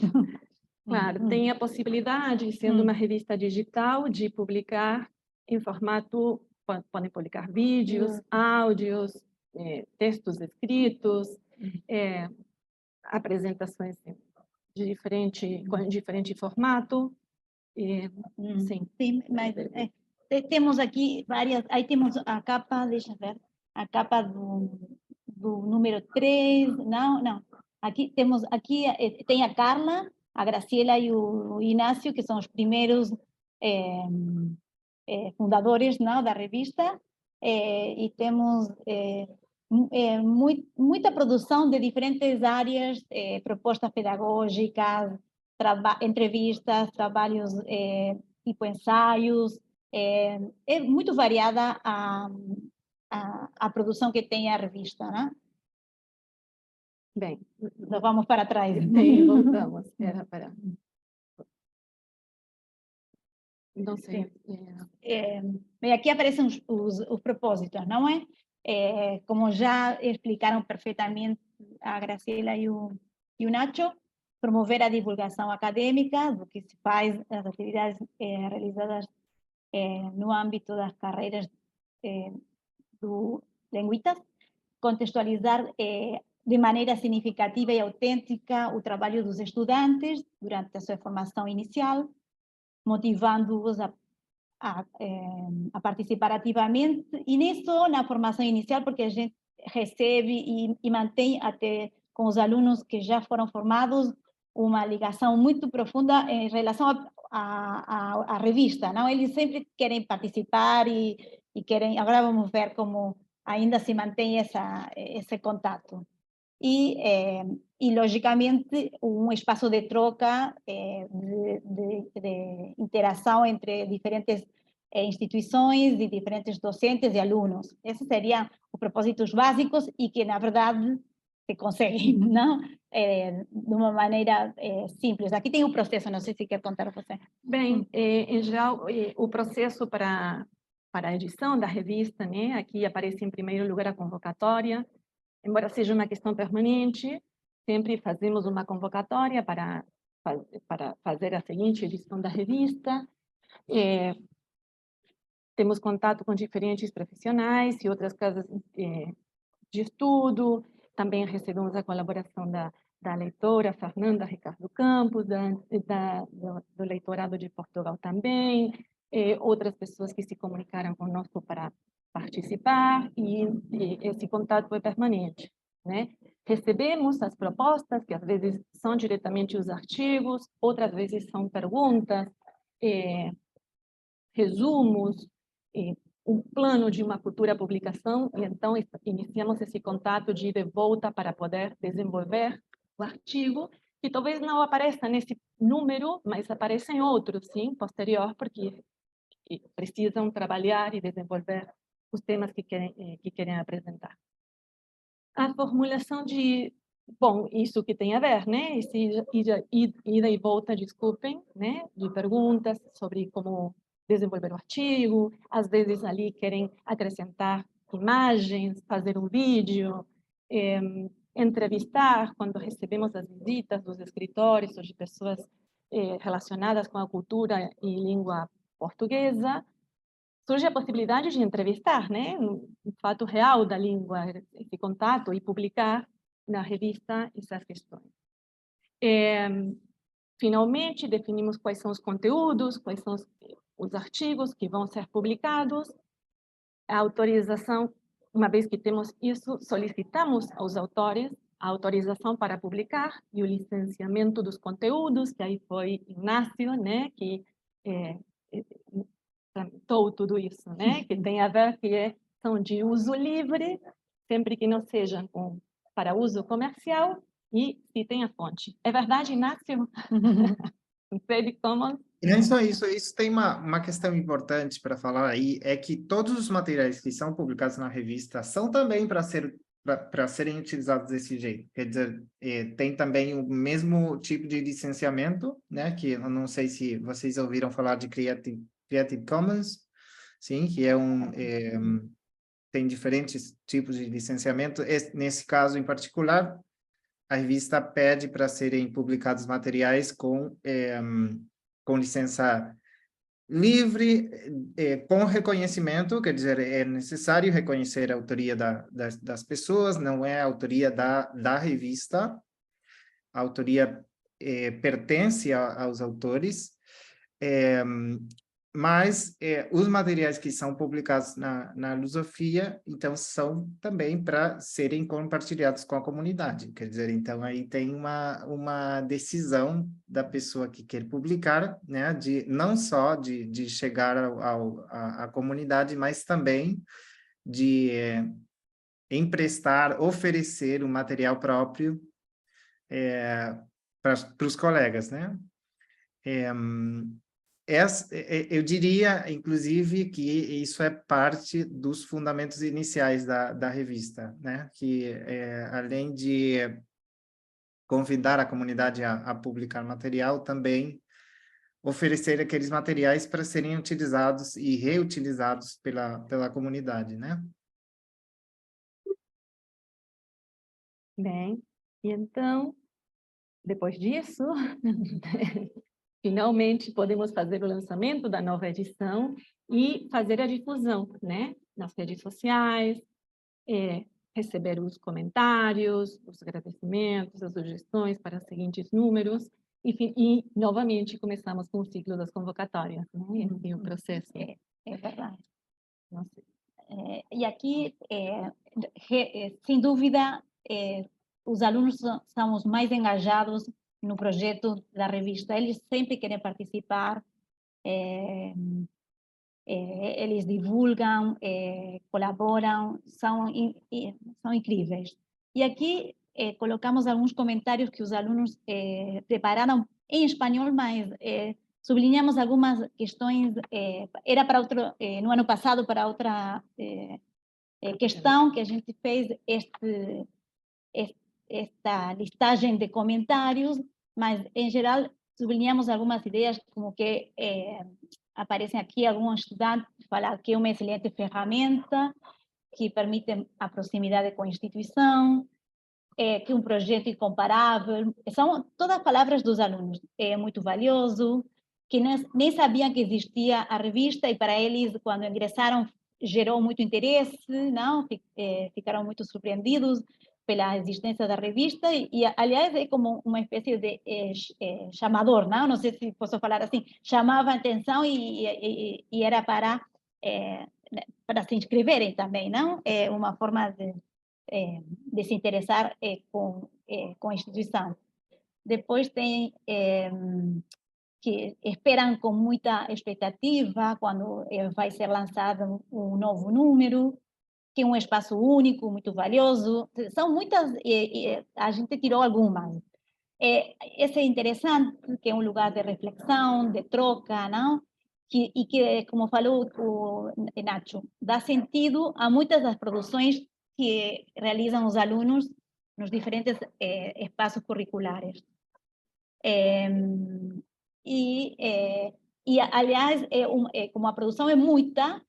Claro, tem a possibilidade, sendo uma revista digital, de publicar em formato, podem publicar vídeos, áudios, textos escritos, apresentações com diferente formato. Sim. Sim, mas temos aqui várias, aí temos a capa, deixa eu ver, a capa do número 3, não, aqui tem a Carla, a Graciela e o Inácio, que são os primeiros fundadores, não, da revista, e temos muita produção de diferentes áreas, propostas pedagógicas, entrevistas, trabalhos tipo ensaios, é muito variada a produção que tem a revista, né? Bem, Nós vamos para trás. bem, voltamos. Era para... Não sei. Bem, aqui aparecem os propósitos, não é? Como já explicaram perfeitamente a Graciela e o Nacho, promover a divulgação acadêmica do que se faz, as atividades realizadas no âmbito das carreiras do Lenguitas, contextualizar de maneira significativa e autêntica o trabalho dos estudantes durante a sua formação inicial, motivando-os a participar ativamente, e nisso, na formação inicial, porque a gente recebe e mantém até com os alunos que já foram formados uma ligação muito profunda em relação à revista, não? Eles sempre querem participar e querem, agora vamos ver como ainda se mantém esse contato. E logicamente, um espaço de troca, de interação entre diferentes instituições e diferentes docentes e alunos. Esses seriam os propósitos básicos e que, na verdade, se consegue, não? De uma maneira simples. Aqui tem um processo, não sei se quer contar você. Bem, em geral, o processo para a edição da revista, né? Aqui aparece em primeiro lugar a convocatória, embora seja uma questão permanente, sempre fazemos uma convocatória para fazer a seguinte edição da revista. Temos contato com diferentes profissionais e outras casas de estudo, também recebemos a colaboração da leitora Fernanda Ricardo Campos, do leitorado de Portugal também, outras pessoas que se comunicaram conosco para participar, e esse contato é permanente, né? Recebemos as propostas, que às vezes são diretamente os artigos, outras vezes são perguntas, resumos, um plano de uma futura publicação, e então iniciamos esse contato de ida e volta para poder desenvolver o artigo, que talvez não apareça nesse número, mas apareça em outros, sim, posterior, porque precisam trabalhar e desenvolver os temas que querem apresentar. A formulação de, bom, isso que tem a ver, né, esse ida e volta, desculpem, né, de perguntas sobre como desenvolver o artigo, às vezes ali querem acrescentar imagens, fazer um vídeo, entrevistar, quando recebemos as visitas dos escritores ou de pessoas relacionadas com a cultura e língua portuguesa, surge a possibilidade de entrevistar, né, um fato real da língua, esse contato, e publicar na revista essas questões. Finalmente, definimos quais são os conteúdos, quais são os artigos que vão ser publicados. A autorização, uma vez que temos isso, solicitamos aos autores a autorização para publicar e o licenciamento dos conteúdos, que aí foi Inácio, né, que tramitou tudo isso, né, que tem a ver que são de uso livre, sempre que não sejam para uso comercial, e citem a fonte. É verdade, Inácio? Creative Commons. E não é só isso, isso tem uma questão importante para falar aí, é que todos os materiais que são publicados na revista são também para serem utilizados desse jeito. Quer dizer, tem também o mesmo tipo de licenciamento, né, que eu não sei se vocês ouviram falar de Creative Commons, sim, que tem diferentes tipos de licenciamento. Nesse caso em particular, a revista pede para serem publicados materiais com licença livre, com reconhecimento, quer dizer, é necessário reconhecer a autoria das pessoas, não é a autoria da revista, a autoria pertence aos autores, mas os materiais que são publicados na Lusofia, então, são também para serem compartilhados com a comunidade. Quer dizer, então, aí tem uma decisão da pessoa que quer publicar, né, não só de chegar à comunidade, mas também de emprestar, oferecer um material próprio para os colegas, né? Eu diria, inclusive, que isso é parte dos fundamentos iniciais da revista, né? Que, além de convidar a comunidade a publicar material, também oferecer aqueles materiais para serem utilizados e reutilizados pela comunidade, né? Bem, e então, depois disso, finalmente podemos fazer o lançamento da nova edição e fazer a difusão, né, nas redes sociais, receber os comentários, os agradecimentos, as sugestões para os seguintes números, enfim, e novamente começamos com o ciclo das convocatórias, né, esse é o processo. É verdade. Não sei. E aqui, sem dúvida, os alunos são os mais engajados no projeto da revista. Eles sempre querem participar, eles divulgam, colaboram, são incríveis. E aqui colocamos alguns comentários que os alunos prepararam em espanhol, mas sublinhamos algumas questões, era para outro, no ano passado, para outra questão que a gente fez esta listagem de comentários, mas, em geral, sublinhamos algumas ideias, como que aparecem aqui alguns estudantes falar que é uma excelente ferramenta, que permite a proximidade com a instituição, que é um projeto incomparável. São todas palavras dos alunos. É muito valioso, que nem sabiam que existia a revista, e para eles, quando ingressaram, gerou muito interesse, não? Ficaram muito surpreendidos pela existência da revista, e aliás, é como uma espécie de chamador, não sei se posso falar assim, chamava a atenção e era para se inscreverem também, não? É uma forma de se interessar com a instituição. Depois tem que esperam com muita expectativa quando vai ser lançado um novo número, que é um espaço único, muito valioso. São muitas, a gente tirou algumas. Esse é interessante, que é um lugar de reflexão, de troca, não? E que, como falou o Nacho, dá sentido a muitas das produções que realizam os alunos nos diferentes espaços curriculares. Aliás, como a produção é muita,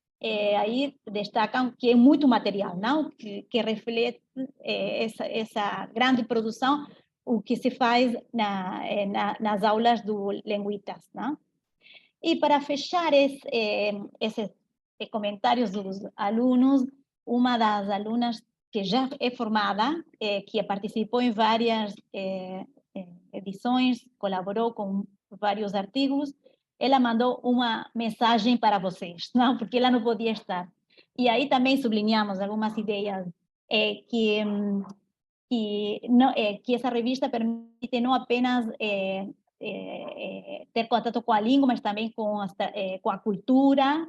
aí destacam que é muito material, não? Que reflete essa grande produção, o que se faz nas aulas do Linguitas, não? E para fechar esses comentários dos alunos, uma das alunas que já é formada, que participou em várias edições, colaborou com vários artigos, ela mandou uma mensagem para vocês, não? Porque ela não podia estar. E aí também sublinhamos algumas ideias que essa revista permite não apenas ter contato com a língua, mas também com a cultura.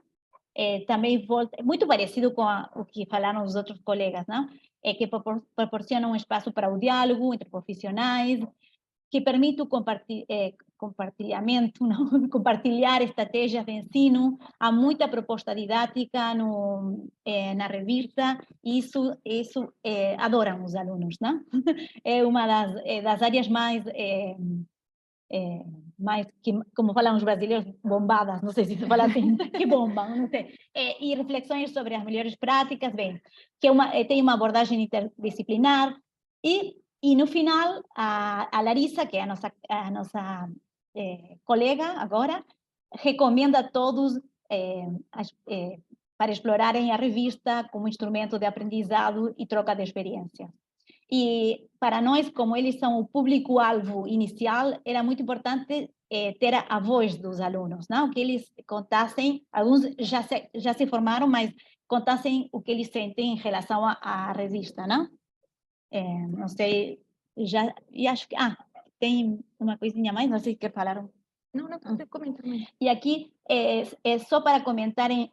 Também volta, muito parecido com o que falaram os outros colegas, não? Que proporciona um espaço para o diálogo entre profissionais, que permite o compartilhamento, não? Compartilhar estratégias de ensino. Há muita proposta didática na revista, e isso adoram os alunos, não? É uma das áreas mais, que, como falam os brasileiros, bombadas, não sei se se fala assim, que bombam, não sei. E reflexões sobre as melhores práticas, bem, que tem uma abordagem interdisciplinar, e no final, a Larissa, que é a nossa colega agora, recomenda a todos para explorarem a revista como instrumento de aprendizado e troca de experiências. E para nós, como eles são o público-alvo inicial, era muito importante ter a voz dos alunos, não? Que eles contassem, alguns já se formaram, mas contassem o que eles sentem em relação à revista, não? Não sei, e acho que tem uma coisinha mais, não sei se quer falar. Não, comenta. E aqui é só para comentarem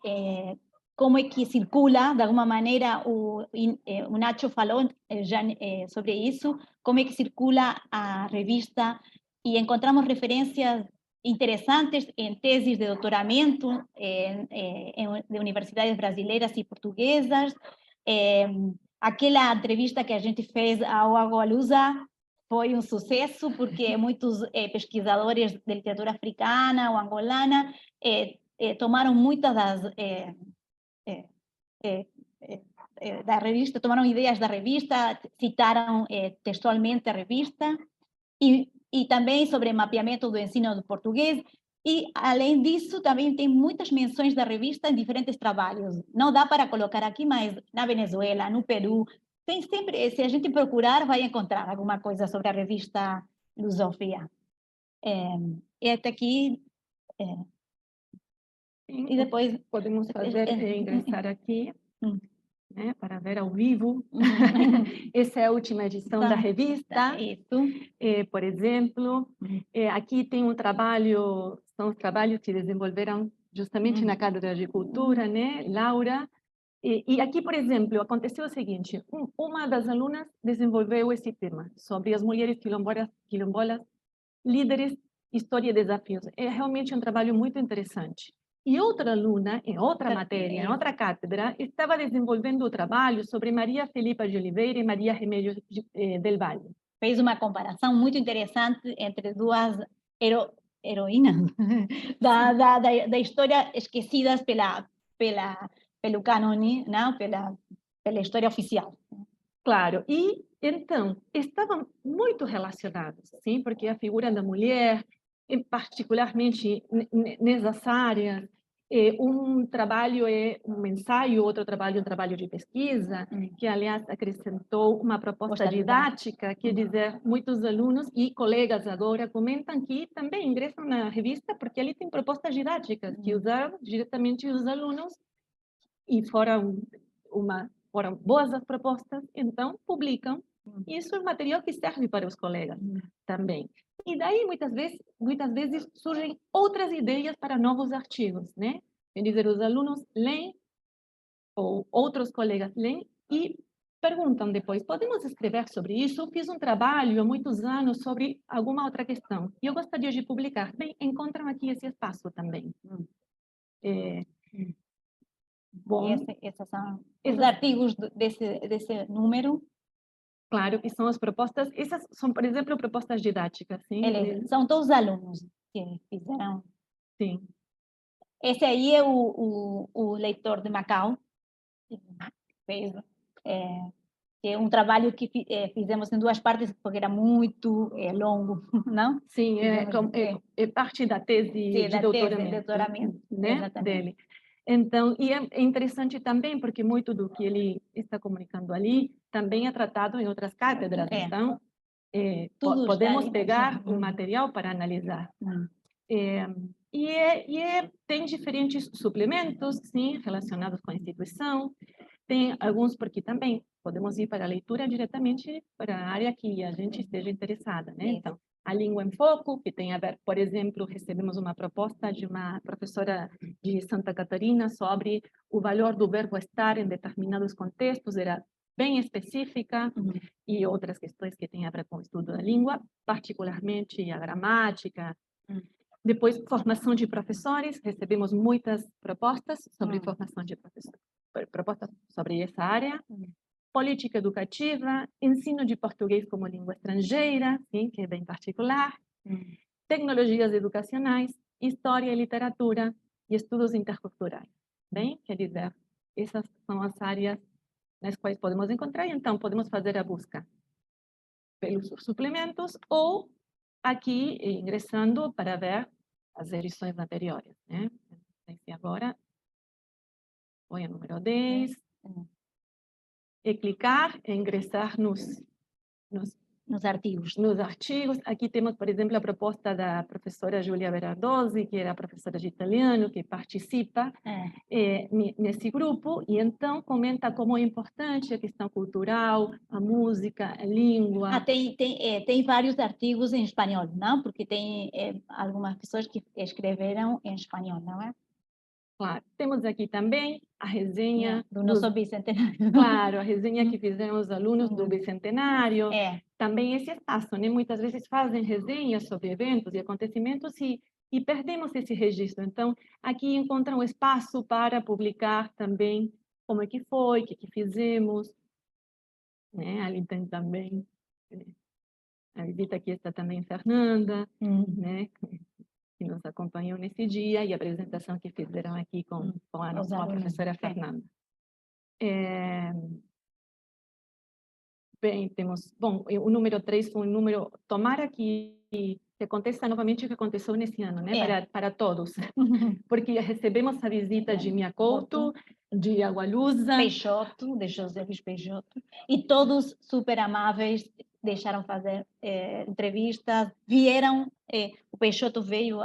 como é que circula, de alguma maneira, o Nacho falou já sobre isso, como é que circula a revista, e encontramos referências interessantes em teses de doutoramento de universidades brasileiras e portuguesas. Aquela entrevista que a gente fez ao Agualusa foi um sucesso, porque muitos pesquisadores de literatura africana ou angolana tomaram muitas da revista, tomaram ideias da revista, citaram textualmente a revista, e também sobre mapeamento do ensino do português. E, além disso, também tem muitas menções da revista em diferentes trabalhos. Não dá para colocar aqui, mas na Venezuela, no Peru, tem sempre, se a gente procurar, vai encontrar alguma coisa sobre a revista Lusofia. E até aqui... E depois podemos fazer ingressar aqui, né, para ver ao vivo. Essa é a última edição da revista. Isso. Por exemplo, aqui tem são os trabalhos que desenvolveram justamente na Cátedra de Cultura, né, Laura. E aqui, por exemplo, aconteceu o seguinte: uma das alunas desenvolveu esse tema sobre as mulheres quilombolas, líderes, história e desafios. É realmente um trabalho muito interessante. E outra aluna, em outra matéria, em outra cátedra, estava desenvolvendo o trabalho sobre Maria Felipa de Oliveira e Maria Remédio del Valle. Fez uma comparação muito interessante entre duas heroínas da história esquecidas pelo cânone, não? Pela história oficial. Claro, e então estavam muito relacionados, sim, porque a figura da mulher, particularmente nessas áreas, um trabalho é um ensaio, outro trabalho é um trabalho de pesquisa, que aliás acrescentou uma proposta didática, quer dizer, muitos alunos e colegas agora comentam que também ingressam na revista porque ali tem propostas didáticas que usaram diretamente os alunos e foram boas as propostas, então publicam. Isso é material que serve para os colegas também. E daí, muitas vezes surgem outras ideias para novos artigos, né? Quer dizer, os alunos leem, ou outros colegas leem, e perguntam depois, podemos escrever sobre isso? Eu fiz um trabalho há muitos anos sobre alguma outra questão, e eu gostaria de publicar. Bem, encontram aqui esse espaço também. Bom, Esses são os artigos desse número. Claro, e são as propostas, essas são, por exemplo, propostas didáticas, sim? São todos alunos que fizeram. Sim. Esse aí é o leitor de Macau, que fez, que é um trabalho que fizemos em duas partes, porque era muito longo, não? Sim, é parte da tese de doutoramento, né, dele. Então, e é interessante também, porque muito do que ele está comunicando ali também é tratado em outras cátedras, então podemos pegar o material para analisar. Tem diferentes suplementos, sim, relacionados com a instituição, tem alguns porque também podemos ir para a leitura diretamente para a área que a gente esteja interessada, né? Então, a língua em foco, que tem a ver, por exemplo, recebemos uma proposta de uma professora de Santa Catarina sobre o valor do verbo estar em determinados contextos, era bem específica, e outras questões que têm a ver com o estudo da língua, particularmente a gramática. Depois, formação de professores, recebemos muitas propostas sobre formação de professores, propostas sobre essa área. Política educativa, ensino de português como língua estrangeira, sim, que é bem particular. Tecnologias educacionais, história e literatura e estudos interculturais. Bem, quer dizer, essas são as áreas nas quais podemos encontrar, então podemos fazer a busca pelos suplementos ou aqui ingressando para ver as edições anteriores, né? Esse agora foi o número 10. E clicar e ingressar nos artigos. Aqui temos, por exemplo, a proposta da professora Giulia Berardosi, que era a professora de italiano, que participa nesse grupo, e então comenta como é importante a questão cultural, a música, a língua. Tem vários artigos em espanhol, não? Porque tem algumas pessoas que escreveram em espanhol, não é? Claro. Temos aqui também a resenha do nosso bicentenário. Claro, a resenha que fizeram os alunos do bicentenário. Também esse espaço, né? Muitas vezes fazem resenhas sobre eventos e acontecimentos e perdemos esse registro. Então, aqui encontram espaço para publicar também como é que foi, o que fizemos. Né? Ali tem também a visita aqui está também Fernanda, né? Que nos acompanhou nesse dia, e a apresentação que fizeram aqui com a professora Fernanda. Bem, temos... Bom, o número 3 foi um número... Tomara que aconteça novamente o que aconteceu nesse ano, né? Para todos. Porque recebemos a visita de Mia Couto, de Agualusa... Peixoto, de José Luiz Peixoto, e todos super amáveis, deixaram fazer entrevistas, vieram, o Peixoto veio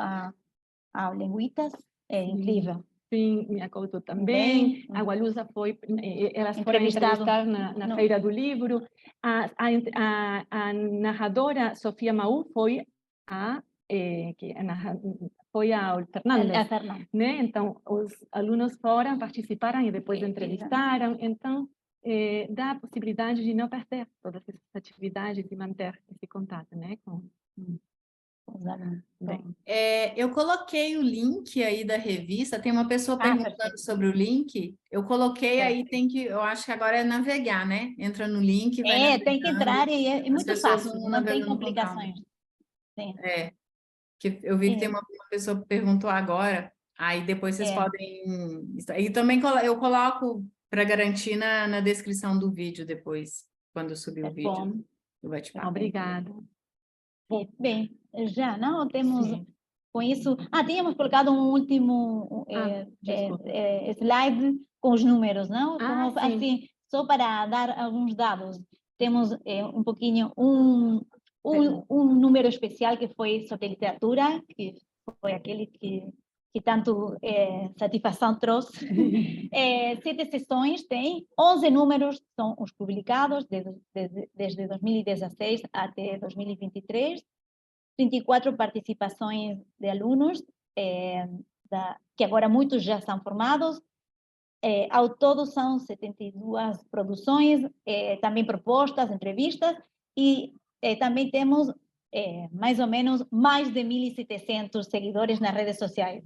ao Linguitas, incrível. Sim, Mia Couto também, a Agualusa foi, elas foram entrevistar na Feira do Livro, a narradora Sofia Maú foi ao Fernandes, né? Então, os alunos foram, participaram e depois entrevistaram, então dá a possibilidade de não perder todas essas atividades e manter esse contato, né, com os alunos. Bem, Eu coloquei o link aí da revista, tem uma pessoa perguntando perfeito. sobre o link, eu coloquei aí, eu acho que agora é navegar, né? Entra no link, vai navegando. Tem que entrar e é As muito pessoas fácil, vão não tem navegando com calma. complicações. Sim. Que eu vi que tem uma pessoa que perguntou agora, aí depois vocês podem... E também eu coloco para garantir na descrição do vídeo depois, quando eu subir o vídeo bom, do bate-papo. obrigada. Bem, já não temos Sim. com isso. Tínhamos colocado um último Desculpa. slide com os números, não? Ah, Como, sim. assim, só para dar alguns dados. Temos um pouquinho um número especial que foi sobre literatura, que foi aquele que tanto satisfação trouxe. 7 sessões tem, 11 números são os publicados desde 2016 até 2023, 34 participações de alunos, que agora muitos já são formados. Ao todo são 72 produções, também propostas, entrevistas, e também temos mais ou menos mais de 1.700 seguidores nas redes sociais.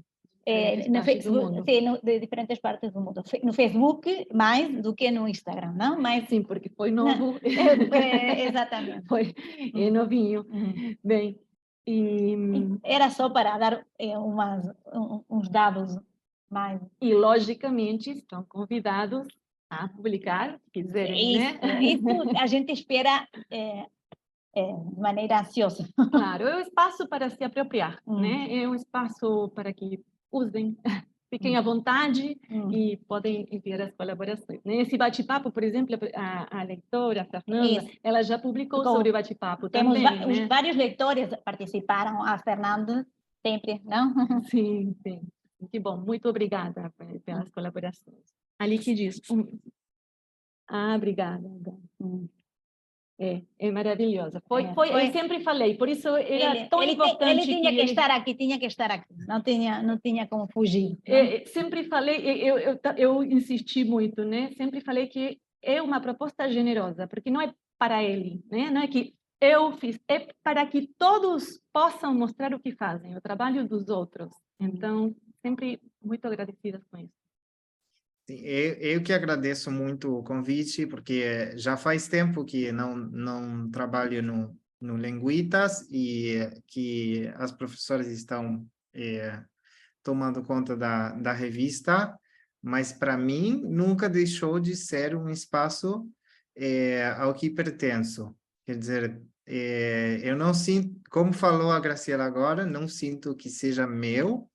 No Facebook, sim, de diferentes partes do mundo. No Facebook, mais do que no Instagram, não? Mas, Sim, porque foi novo. exatamente. Foi novinho. Bem, era só para dar uns dados mais. E, logicamente, estão convidados a publicar, se quiserem, né? Isso a gente espera de maneira ansiosa. Claro, é um espaço para se apropriar, né? É um espaço para que usem, fiquem à vontade e podem enviar as colaborações. Nesse bate-papo, por exemplo, a leitora, a Fernanda, ela já publicou sobre o bate-papo também, né? Vários leitores participaram, a Fernanda sempre, não? Sim, sim. Que bom, muito obrigada pelas colaborações. Ali que diz... obrigada. É maravilhosa. Eu sempre falei, por isso era tão importante. Ele tinha que estar aqui, não tinha como fugir. Sempre falei, eu insisti muito, né? Sempre falei que é uma proposta generosa, porque não é para ele, né? Não é que eu fiz, é para que todos possam mostrar o que fazem, o trabalho dos outros. Então, sempre muito agradecida com isso. Eu que agradeço muito o convite, porque já faz tempo que não trabalho no Linguitas e que as professoras estão tomando conta da revista, mas para mim nunca deixou de ser um espaço ao que pertenço. Quer dizer, eu não sinto, como falou a Graciela agora, não sinto que seja meu,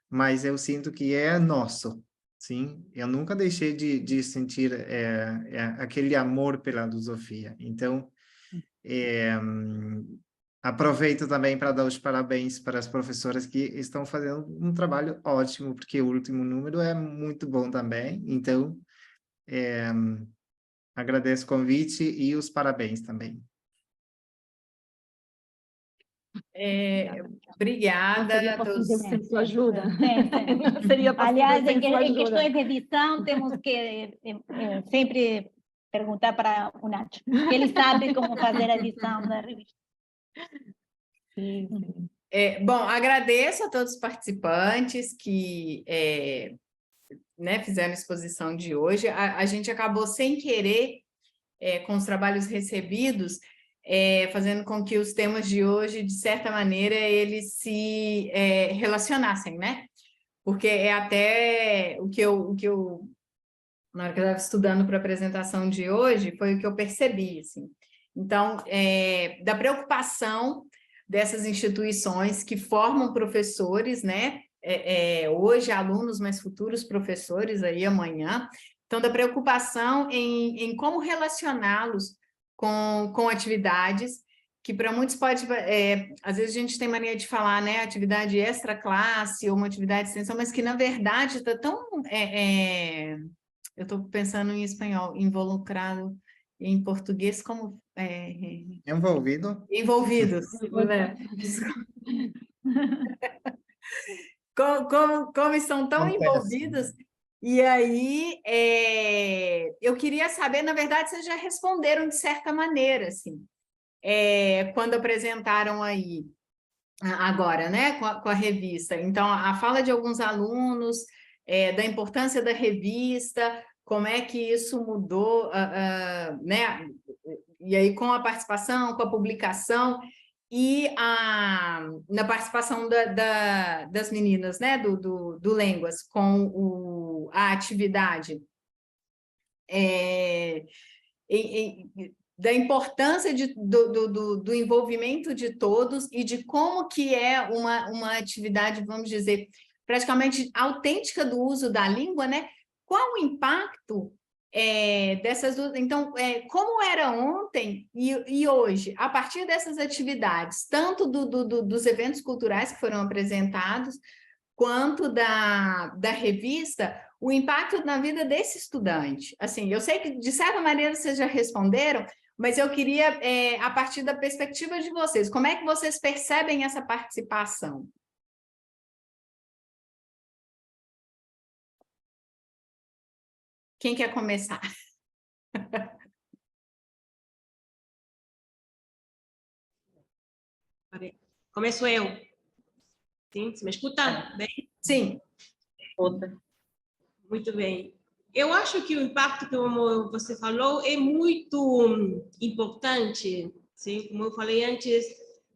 mas eu sinto que é nosso. Sim, eu nunca deixei de sentir aquele amor pela filosofia. Então, aproveito também para dar os parabéns para as professoras que estão fazendo um trabalho ótimo, porque o último número é muito bom também. Então, agradeço o convite e os parabéns também. Obrigada a todos. sem sua ajuda. Não seria possível. Aliás, sem sua em ajuda. questões de edição, temos que sempre perguntar para o Nacho, que ele sabe como fazer a edição da revista. Sim, sim. Bom, agradeço a todos os participantes que fizeram a exposição de hoje. A gente acabou sem querer, com os trabalhos recebidos, fazendo com que os temas de hoje, de certa maneira, eles se relacionassem, né? Porque é até o que eu na hora que eu estava estudando para a apresentação de hoje, foi o que eu percebi, assim. Então, da preocupação dessas instituições que formam professores, né? Hoje, alunos, mas futuros professores aí amanhã. Então, da preocupação em como relacioná-los com atividades que para muitos pode... às vezes a gente tem mania de falar, né? Atividade extra-classe ou uma atividade de extensão, mas que, na verdade, está tão... eu estou pensando em espanhol, involucrado em português como... Envolvido. Envolvidos. Né? Como estão tão envolvidos. E aí, eu queria saber, na verdade, vocês já responderam de certa maneira, assim, quando apresentaram aí agora, né, com a revista. Então, a fala de alguns alunos, da importância da revista, como é que isso mudou, né, e aí com a participação, com a publicação, e na participação das meninas, né, do Línguas, com a atividade. Da importância do envolvimento de todos e de como que é uma atividade, vamos dizer, praticamente autêntica do uso da língua, né? Qual o impacto dessas duas... Então, como era ontem e hoje, a partir dessas atividades, tanto dos eventos culturais que foram apresentados, quanto da revista, o impacto na vida desse estudante. Assim, eu sei que, de certa maneira, vocês já responderam, mas eu queria, a partir da perspectiva de vocês, como é que vocês percebem essa participação? Quem quer começar? Começo eu. Sim, você me escuta bem? Sim. Muito bem. Eu acho que o impacto, como você falou, é muito importante, sim, como eu falei antes,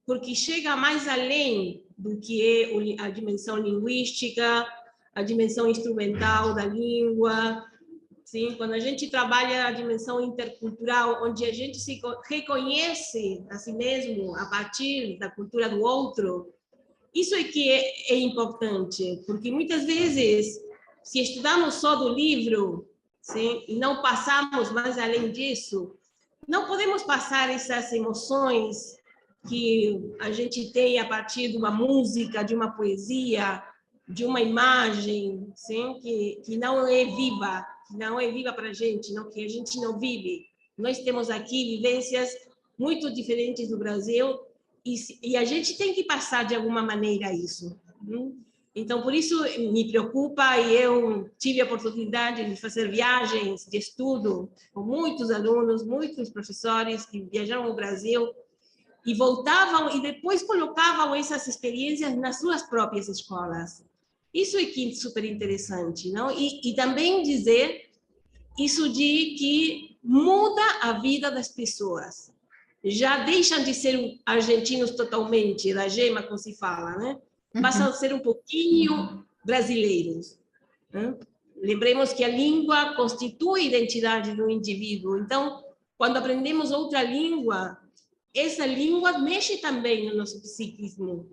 porque chega mais além do que é a dimensão linguística, a dimensão instrumental da língua. Sim, quando a gente trabalha a dimensão intercultural, onde a gente se reconhece a si mesmo a partir da cultura do outro, isso é que é importante, porque muitas vezes, se estudamos só do livro, sim, e não passamos mais além disso, não podemos passar essas emoções que a gente tem a partir de uma música, de uma poesia, de uma imagem, sim, que não é viva para a gente, não, que a gente não vive. Nós temos aqui vivências muito diferentes do Brasil, e a gente tem que passar de alguma maneira isso. Então, por isso me preocupa, e eu tive a oportunidade de fazer viagens de estudo com muitos alunos, muitos professores que viajaram ao Brasil e voltavam e depois colocavam essas experiências nas suas próprias escolas. Isso é que é super interessante, não? E também dizer isso de que muda a vida das pessoas. Já deixam de ser argentinos totalmente, da gema, como se fala, né? Passam a ser um pouquinho brasileiros. Né? Lembremos que a língua constitui a identidade do indivíduo. Então, quando aprendemos outra língua, essa língua mexe também no nosso psiquismo.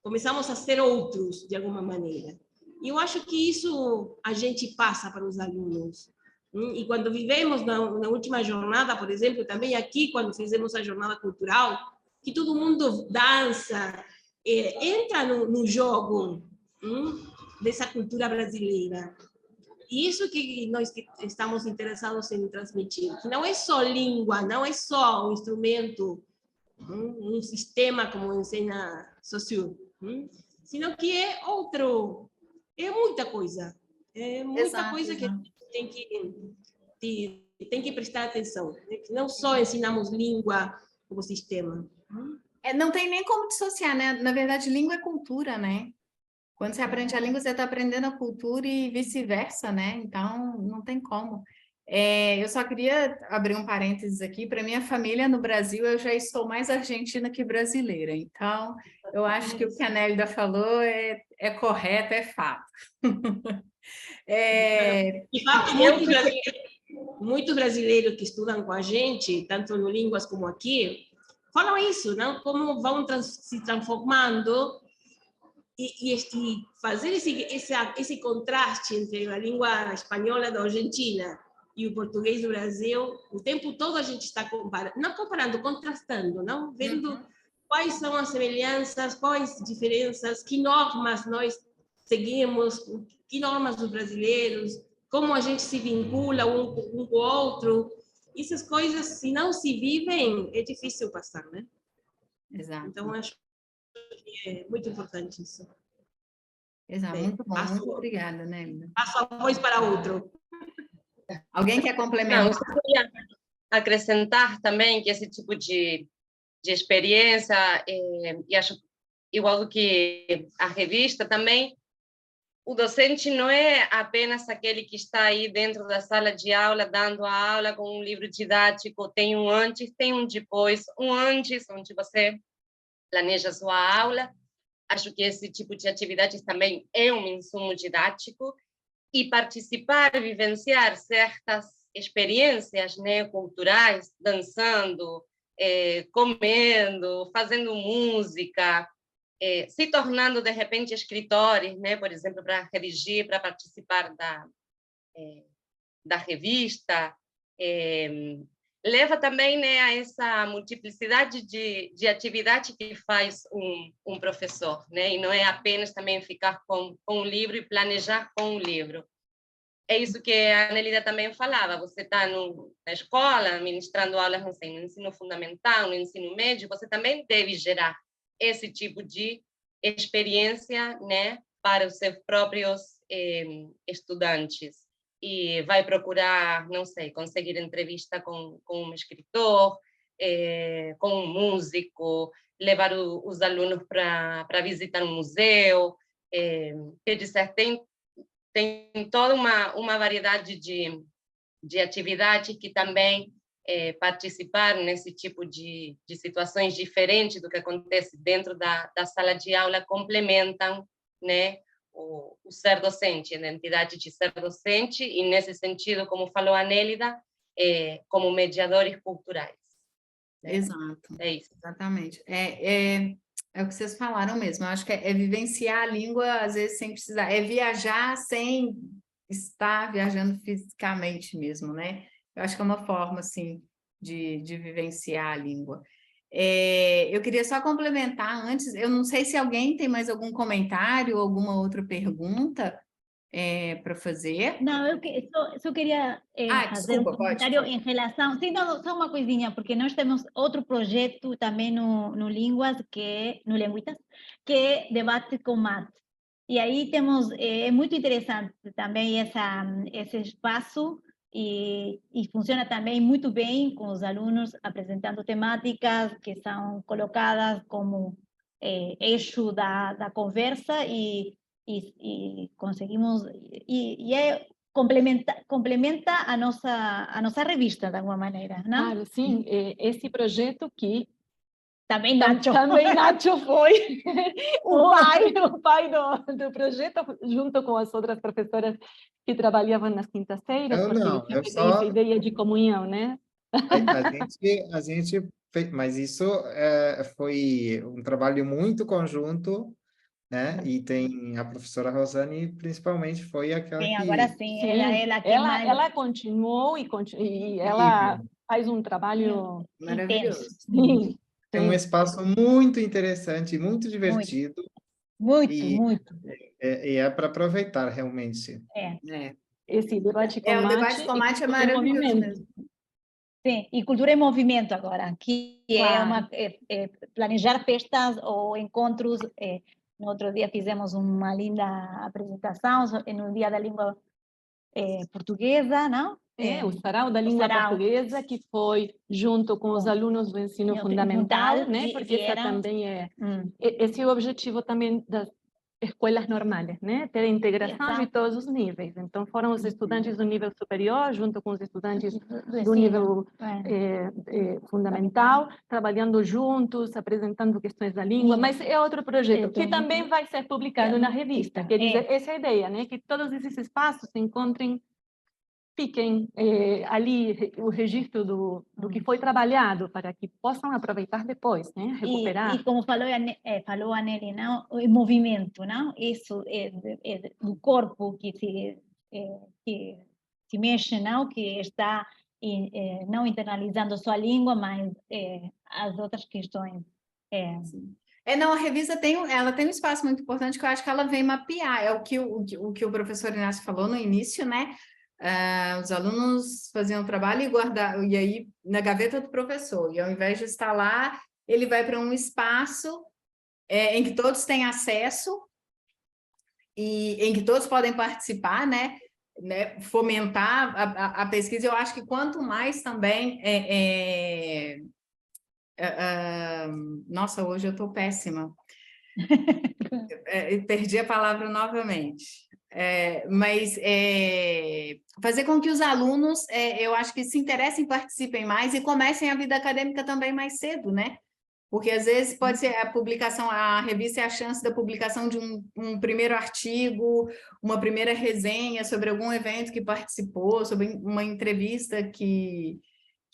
Começamos a ser outros, de alguma maneira. E eu acho que isso a gente passa para os alunos. E quando vivemos na última jornada, por exemplo, também aqui, quando fizemos a jornada cultural, que todo mundo dança, entra no jogo dessa cultura brasileira. E isso que nós estamos interessados em transmitir, que não é só língua, não é só um instrumento, um sistema como ensina Saussure, sino que é outro, é muita coisa. É muita coisa que a gente tem que prestar atenção. Né? Não só ensinamos língua como sistema. Não tem nem como dissociar, né? Na verdade, língua é cultura, né? Quando você aprende a língua, você está aprendendo a cultura e vice-versa, né? Então, não tem como. Eu só queria abrir um parênteses aqui. Para minha família no Brasil, eu já estou mais argentina que brasileira. Então, eu acho que o que a Nélida falou é correto, é fato. De fato, muitos brasileiros que estudam com a gente, tanto no Línguas como aqui, falam isso, não? Como vão se transformando e fazer esse contraste entre a língua espanhola da Argentina e o português do Brasil. O tempo todo a gente está comparando, contrastando, não? Vendo quais são as semelhanças, quais diferenças, que normas nós seguimos, que normas dos brasileiros, como a gente se vincula um com o outro. Essas coisas, se não se vivem, é difícil passar, né? Exato. Então, acho que é muito importante isso. Exato, muito bom. Muito obrigada, Nélida. Passo a voz para outro. Alguém quer complementar? Não, eu queria acrescentar também que esse tipo de experiência, e acho igual do que a revista, também o docente não é apenas aquele que está aí dentro da sala de aula, dando a aula com um livro didático, tem um antes, tem um depois, um antes, onde você planeja sua aula. Acho que esse tipo de atividades também é um insumo didático, e participar, vivenciar certas experiências, né, culturais, dançando, comendo, fazendo música, se tornando, de repente, escritores, né, por exemplo, para redigir, para participar da revista, leva também, né, a essa multiplicidade de atividade que faz um professor, né, e não é apenas também ficar com um livro e planejar com um livro. É isso que a Nélida também falava, você está na escola, ministrando aulas, não sei, no ensino fundamental, no ensino médio, você também deve gerar esse tipo de experiência, né, para os seus próprios estudantes. E vai procurar, não sei, conseguir entrevista com um escritor, com um músico, levar os alunos para visitar um museu, quer dizer, tem toda uma variedade de atividades que também participar nesse tipo de situações diferentes do que acontece dentro da sala de aula complementam, né, o ser docente, a identidade de ser docente, e nesse sentido, como falou a Nélida, como mediadores culturais. Né? Exato. É isso. Exatamente. É o que vocês falaram mesmo. Eu acho que é vivenciar a língua, às vezes, sem precisar. É viajar sem estar viajando fisicamente mesmo, né? Eu acho que é uma forma, assim, de vivenciar a língua. Eu queria só complementar antes, eu não sei se alguém tem mais algum comentário, alguma outra pergunta para fazer. Não, eu só queria fazer desculpa, um comentário pode. em relação... Sim, não, só uma coisinha, porque nós temos outro projeto também no Línguas, no Linguitas, que é debate com mate. E aí temos... É muito interessante também esse espaço, e funciona também muito bem com os alunos apresentando temáticas que são colocadas como eixo da conversa, e conseguimos, complementa a nossa revista de alguma maneira, não? Claro, sim, esse projeto que também Nacho foi o pai do projeto, junto com as outras professoras que trabalhavam nas quintas-feiras, porque não, ele sempre tem essa ideia de comunhão, né? A gente fez, mas isso foi um trabalho muito conjunto, né? E tem a professora Rosane, principalmente, foi aquela sim, que... agora sim, ela continuou e ela faz um trabalho maravilhoso. Sim. É um espaço muito interessante, muito divertido. Muito. E é para aproveitar, realmente. Esse debate com o mate, debate com mate é maravilhoso mesmo. Sim, e cultura em movimento agora, que claro. é planejar festas ou encontros. No outro dia fizemos uma linda apresentação no Dia da Língua Portuguesa, não? O Sarau da Língua Portuguesa, que foi junto com os alunos do ensino fundamental, né? Porque essa também esse é o objetivo também das escolas normais, né? Ter a integração de todos os níveis. Então, foram os estudantes do nível superior, junto com os estudantes do nível fundamental, trabalhando juntos, apresentando questões da língua, mas é outro projeto, que também vai ser publicado na revista. Quer dizer, essa é a ideia, né? Que todos esses espaços se encontrem, fiquem ali o registro do que foi trabalhado, para que possam aproveitar depois, né? Recuperar. E como falou a Nelly, não? O movimento, não? Isso do corpo que se mexe, não? Que está não internalizando só a língua, mas as outras questões. Não, a revista ela tem um espaço muito importante que eu acho que ela vem mapear, é o que o professor Inácio falou no início, né? Os alunos faziam trabalho e guardavam, e aí na gaveta do professor, e ao invés de estar lá, ele vai para um espaço em que todos têm acesso e em que todos podem participar, né? Fomentar a pesquisa. Eu acho que quanto mais também nossa, hoje eu estou péssima. Perdi a palavra novamente. Fazer com que os alunos, eu acho que se interessem, participem mais e comecem a vida acadêmica também mais cedo, né? Porque às vezes pode ser a publicação, a revista é a chance da publicação de um primeiro artigo, uma primeira resenha sobre algum evento que participou, sobre uma entrevista que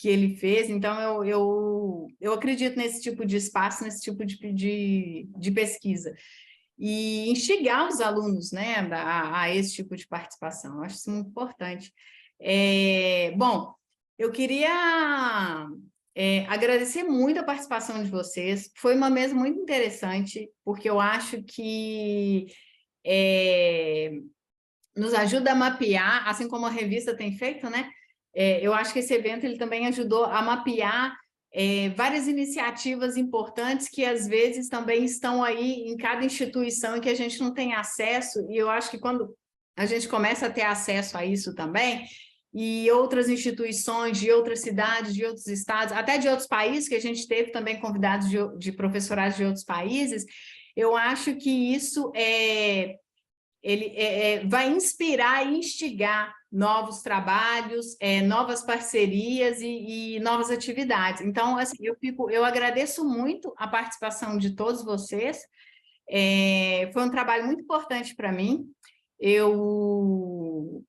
ele fez. Então, eu acredito nesse tipo de espaço, nesse tipo de pesquisa. E instigar os alunos, né, a esse tipo de participação. Eu acho isso muito importante. Bom, eu queria agradecer muito a participação de vocês. Foi uma mesa muito interessante, porque eu acho que nos ajuda a mapear, assim como a revista tem feito, né? Eu acho que esse evento ele também ajudou a mapear várias iniciativas importantes que às vezes também estão aí em cada instituição e que a gente não tem acesso, e eu acho que quando a gente começa a ter acesso a isso também, e outras instituições de outras cidades, de outros estados, até de outros países, que a gente teve também convidados de professorados de outros países, eu acho que isso vai inspirar e instigar novos trabalhos, novas parcerias e novas atividades. Então, assim, eu agradeço muito a participação de todos vocês. Foi um trabalho muito importante para mim. Eu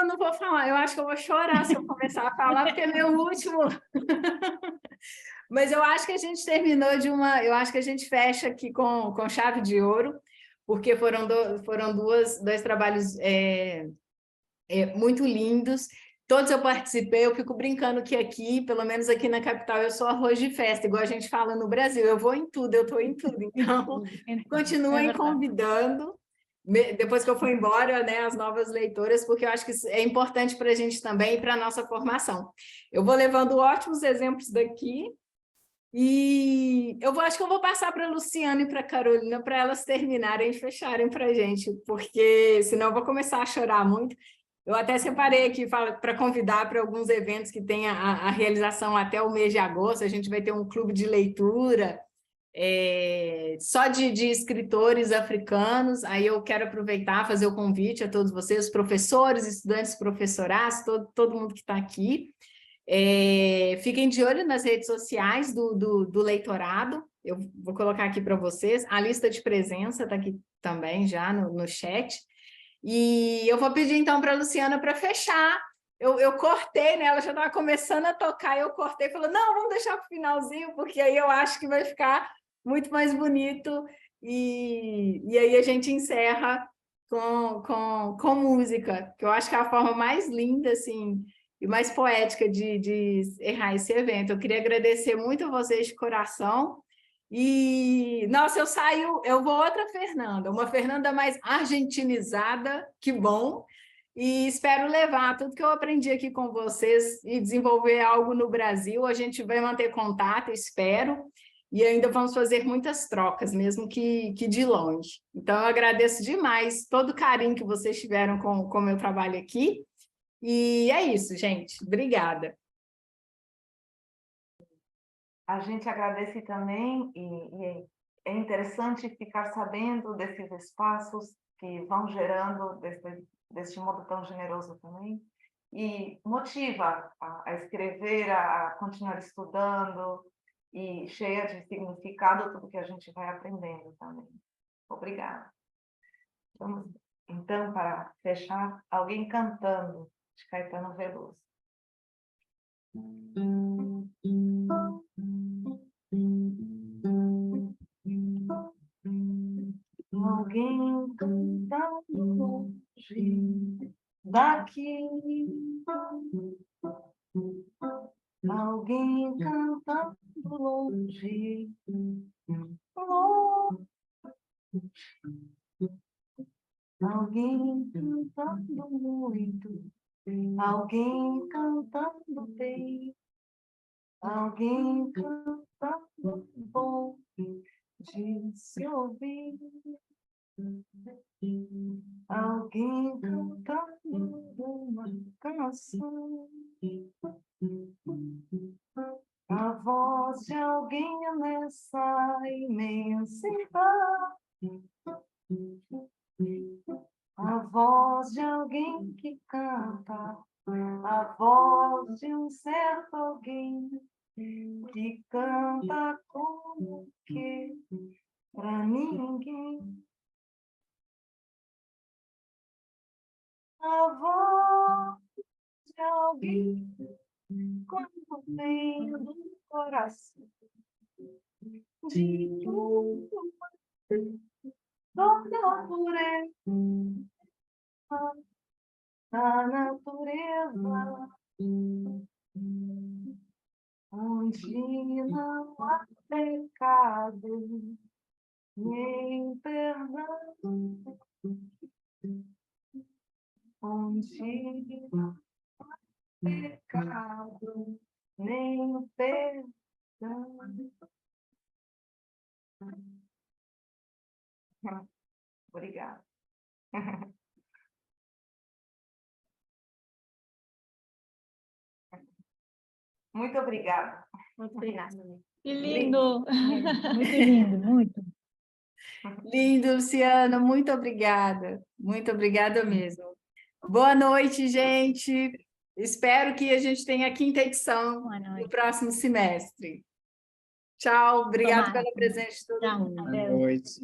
não vou falar, eu acho que eu vou chorar se eu começar a falar, porque é meu último. Mas eu acho que a gente terminou eu acho que a gente fecha aqui com chave de ouro, porque foram dois trabalhos muito lindos. Todos eu participei, eu fico brincando que aqui, pelo menos aqui na capital, eu sou arroz de festa, igual a gente fala no Brasil, eu vou em tudo, eu estou em tudo. Então, continuem convidando, depois que eu for embora, né, as novas leitoras, porque eu acho que isso é importante para a gente também e para a nossa formação. Eu vou levando ótimos exemplos daqui, e acho que eu vou passar para a Luciana e para a Carolina para elas terminarem e fecharem para a gente, porque senão eu vou começar a chorar muito. Eu até separei aqui para convidar para alguns eventos que tem a realização até o mês de agosto. A gente vai ter um clube de leitura só de escritores africanos. Aí eu quero aproveitar, fazer o convite a todos vocês, professores, estudantes, professorados, todo mundo que está aqui. Fiquem de olho nas redes sociais do leitorado. Eu vou colocar aqui para vocês. A lista de presença está aqui também já no chat. E eu vou pedir, então, para a Luciana para fechar. Eu cortei, né? Ela já estava começando a tocar, eu cortei e falei, não, vamos deixar para o finalzinho, porque aí eu acho que vai ficar muito mais bonito. E aí a gente encerra com música, que eu acho que é a forma mais linda, assim, e mais poética de encerrar esse evento. Eu queria agradecer muito a vocês de coração. E, nossa, eu vou outra Fernanda, uma Fernanda mais argentinizada, que bom, e espero levar tudo que eu aprendi aqui com vocês e desenvolver algo no Brasil. A gente vai manter contato, espero, e ainda vamos fazer muitas trocas, mesmo que de longe. Então, eu agradeço demais todo o carinho que vocês tiveram com o meu trabalho aqui, e é isso, gente. Obrigada. A gente agradece também, e é interessante ficar sabendo desses espaços que vão gerando deste modo tão generoso também, e motiva a escrever, a continuar estudando, e cheia de significado tudo que a gente vai aprendendo também. Obrigada. Vamos, então, para fechar, alguém cantando, de Caetano Veloso. Alguém cantando longe daqui, alguém cantando longe, longe, alguém cantando muito, alguém cantando bem, alguém cantando bom de se ouvir. Alguém cantando uma canção a voz de alguém nessa imensidade, a voz de alguém que canta, a voz de um certo alguém que canta como que pra ninguém. A voz de alguém quando vem do coração de toda pureza da natureza, onde não há pecado nem perdão, onde não há pecado nem perdão. Obrigada. Muito obrigada. Muito obrigada. Que lindo! Muito lindo, muito. Lindo, Luciana, muito obrigada mesmo. Boa noite, gente. Espero que a gente tenha a 5ª edição Boa no noite. próximo semestre. Tchau, obrigada Tomara. pela presença de todo Tchau, mundo. Boa adeus. noite.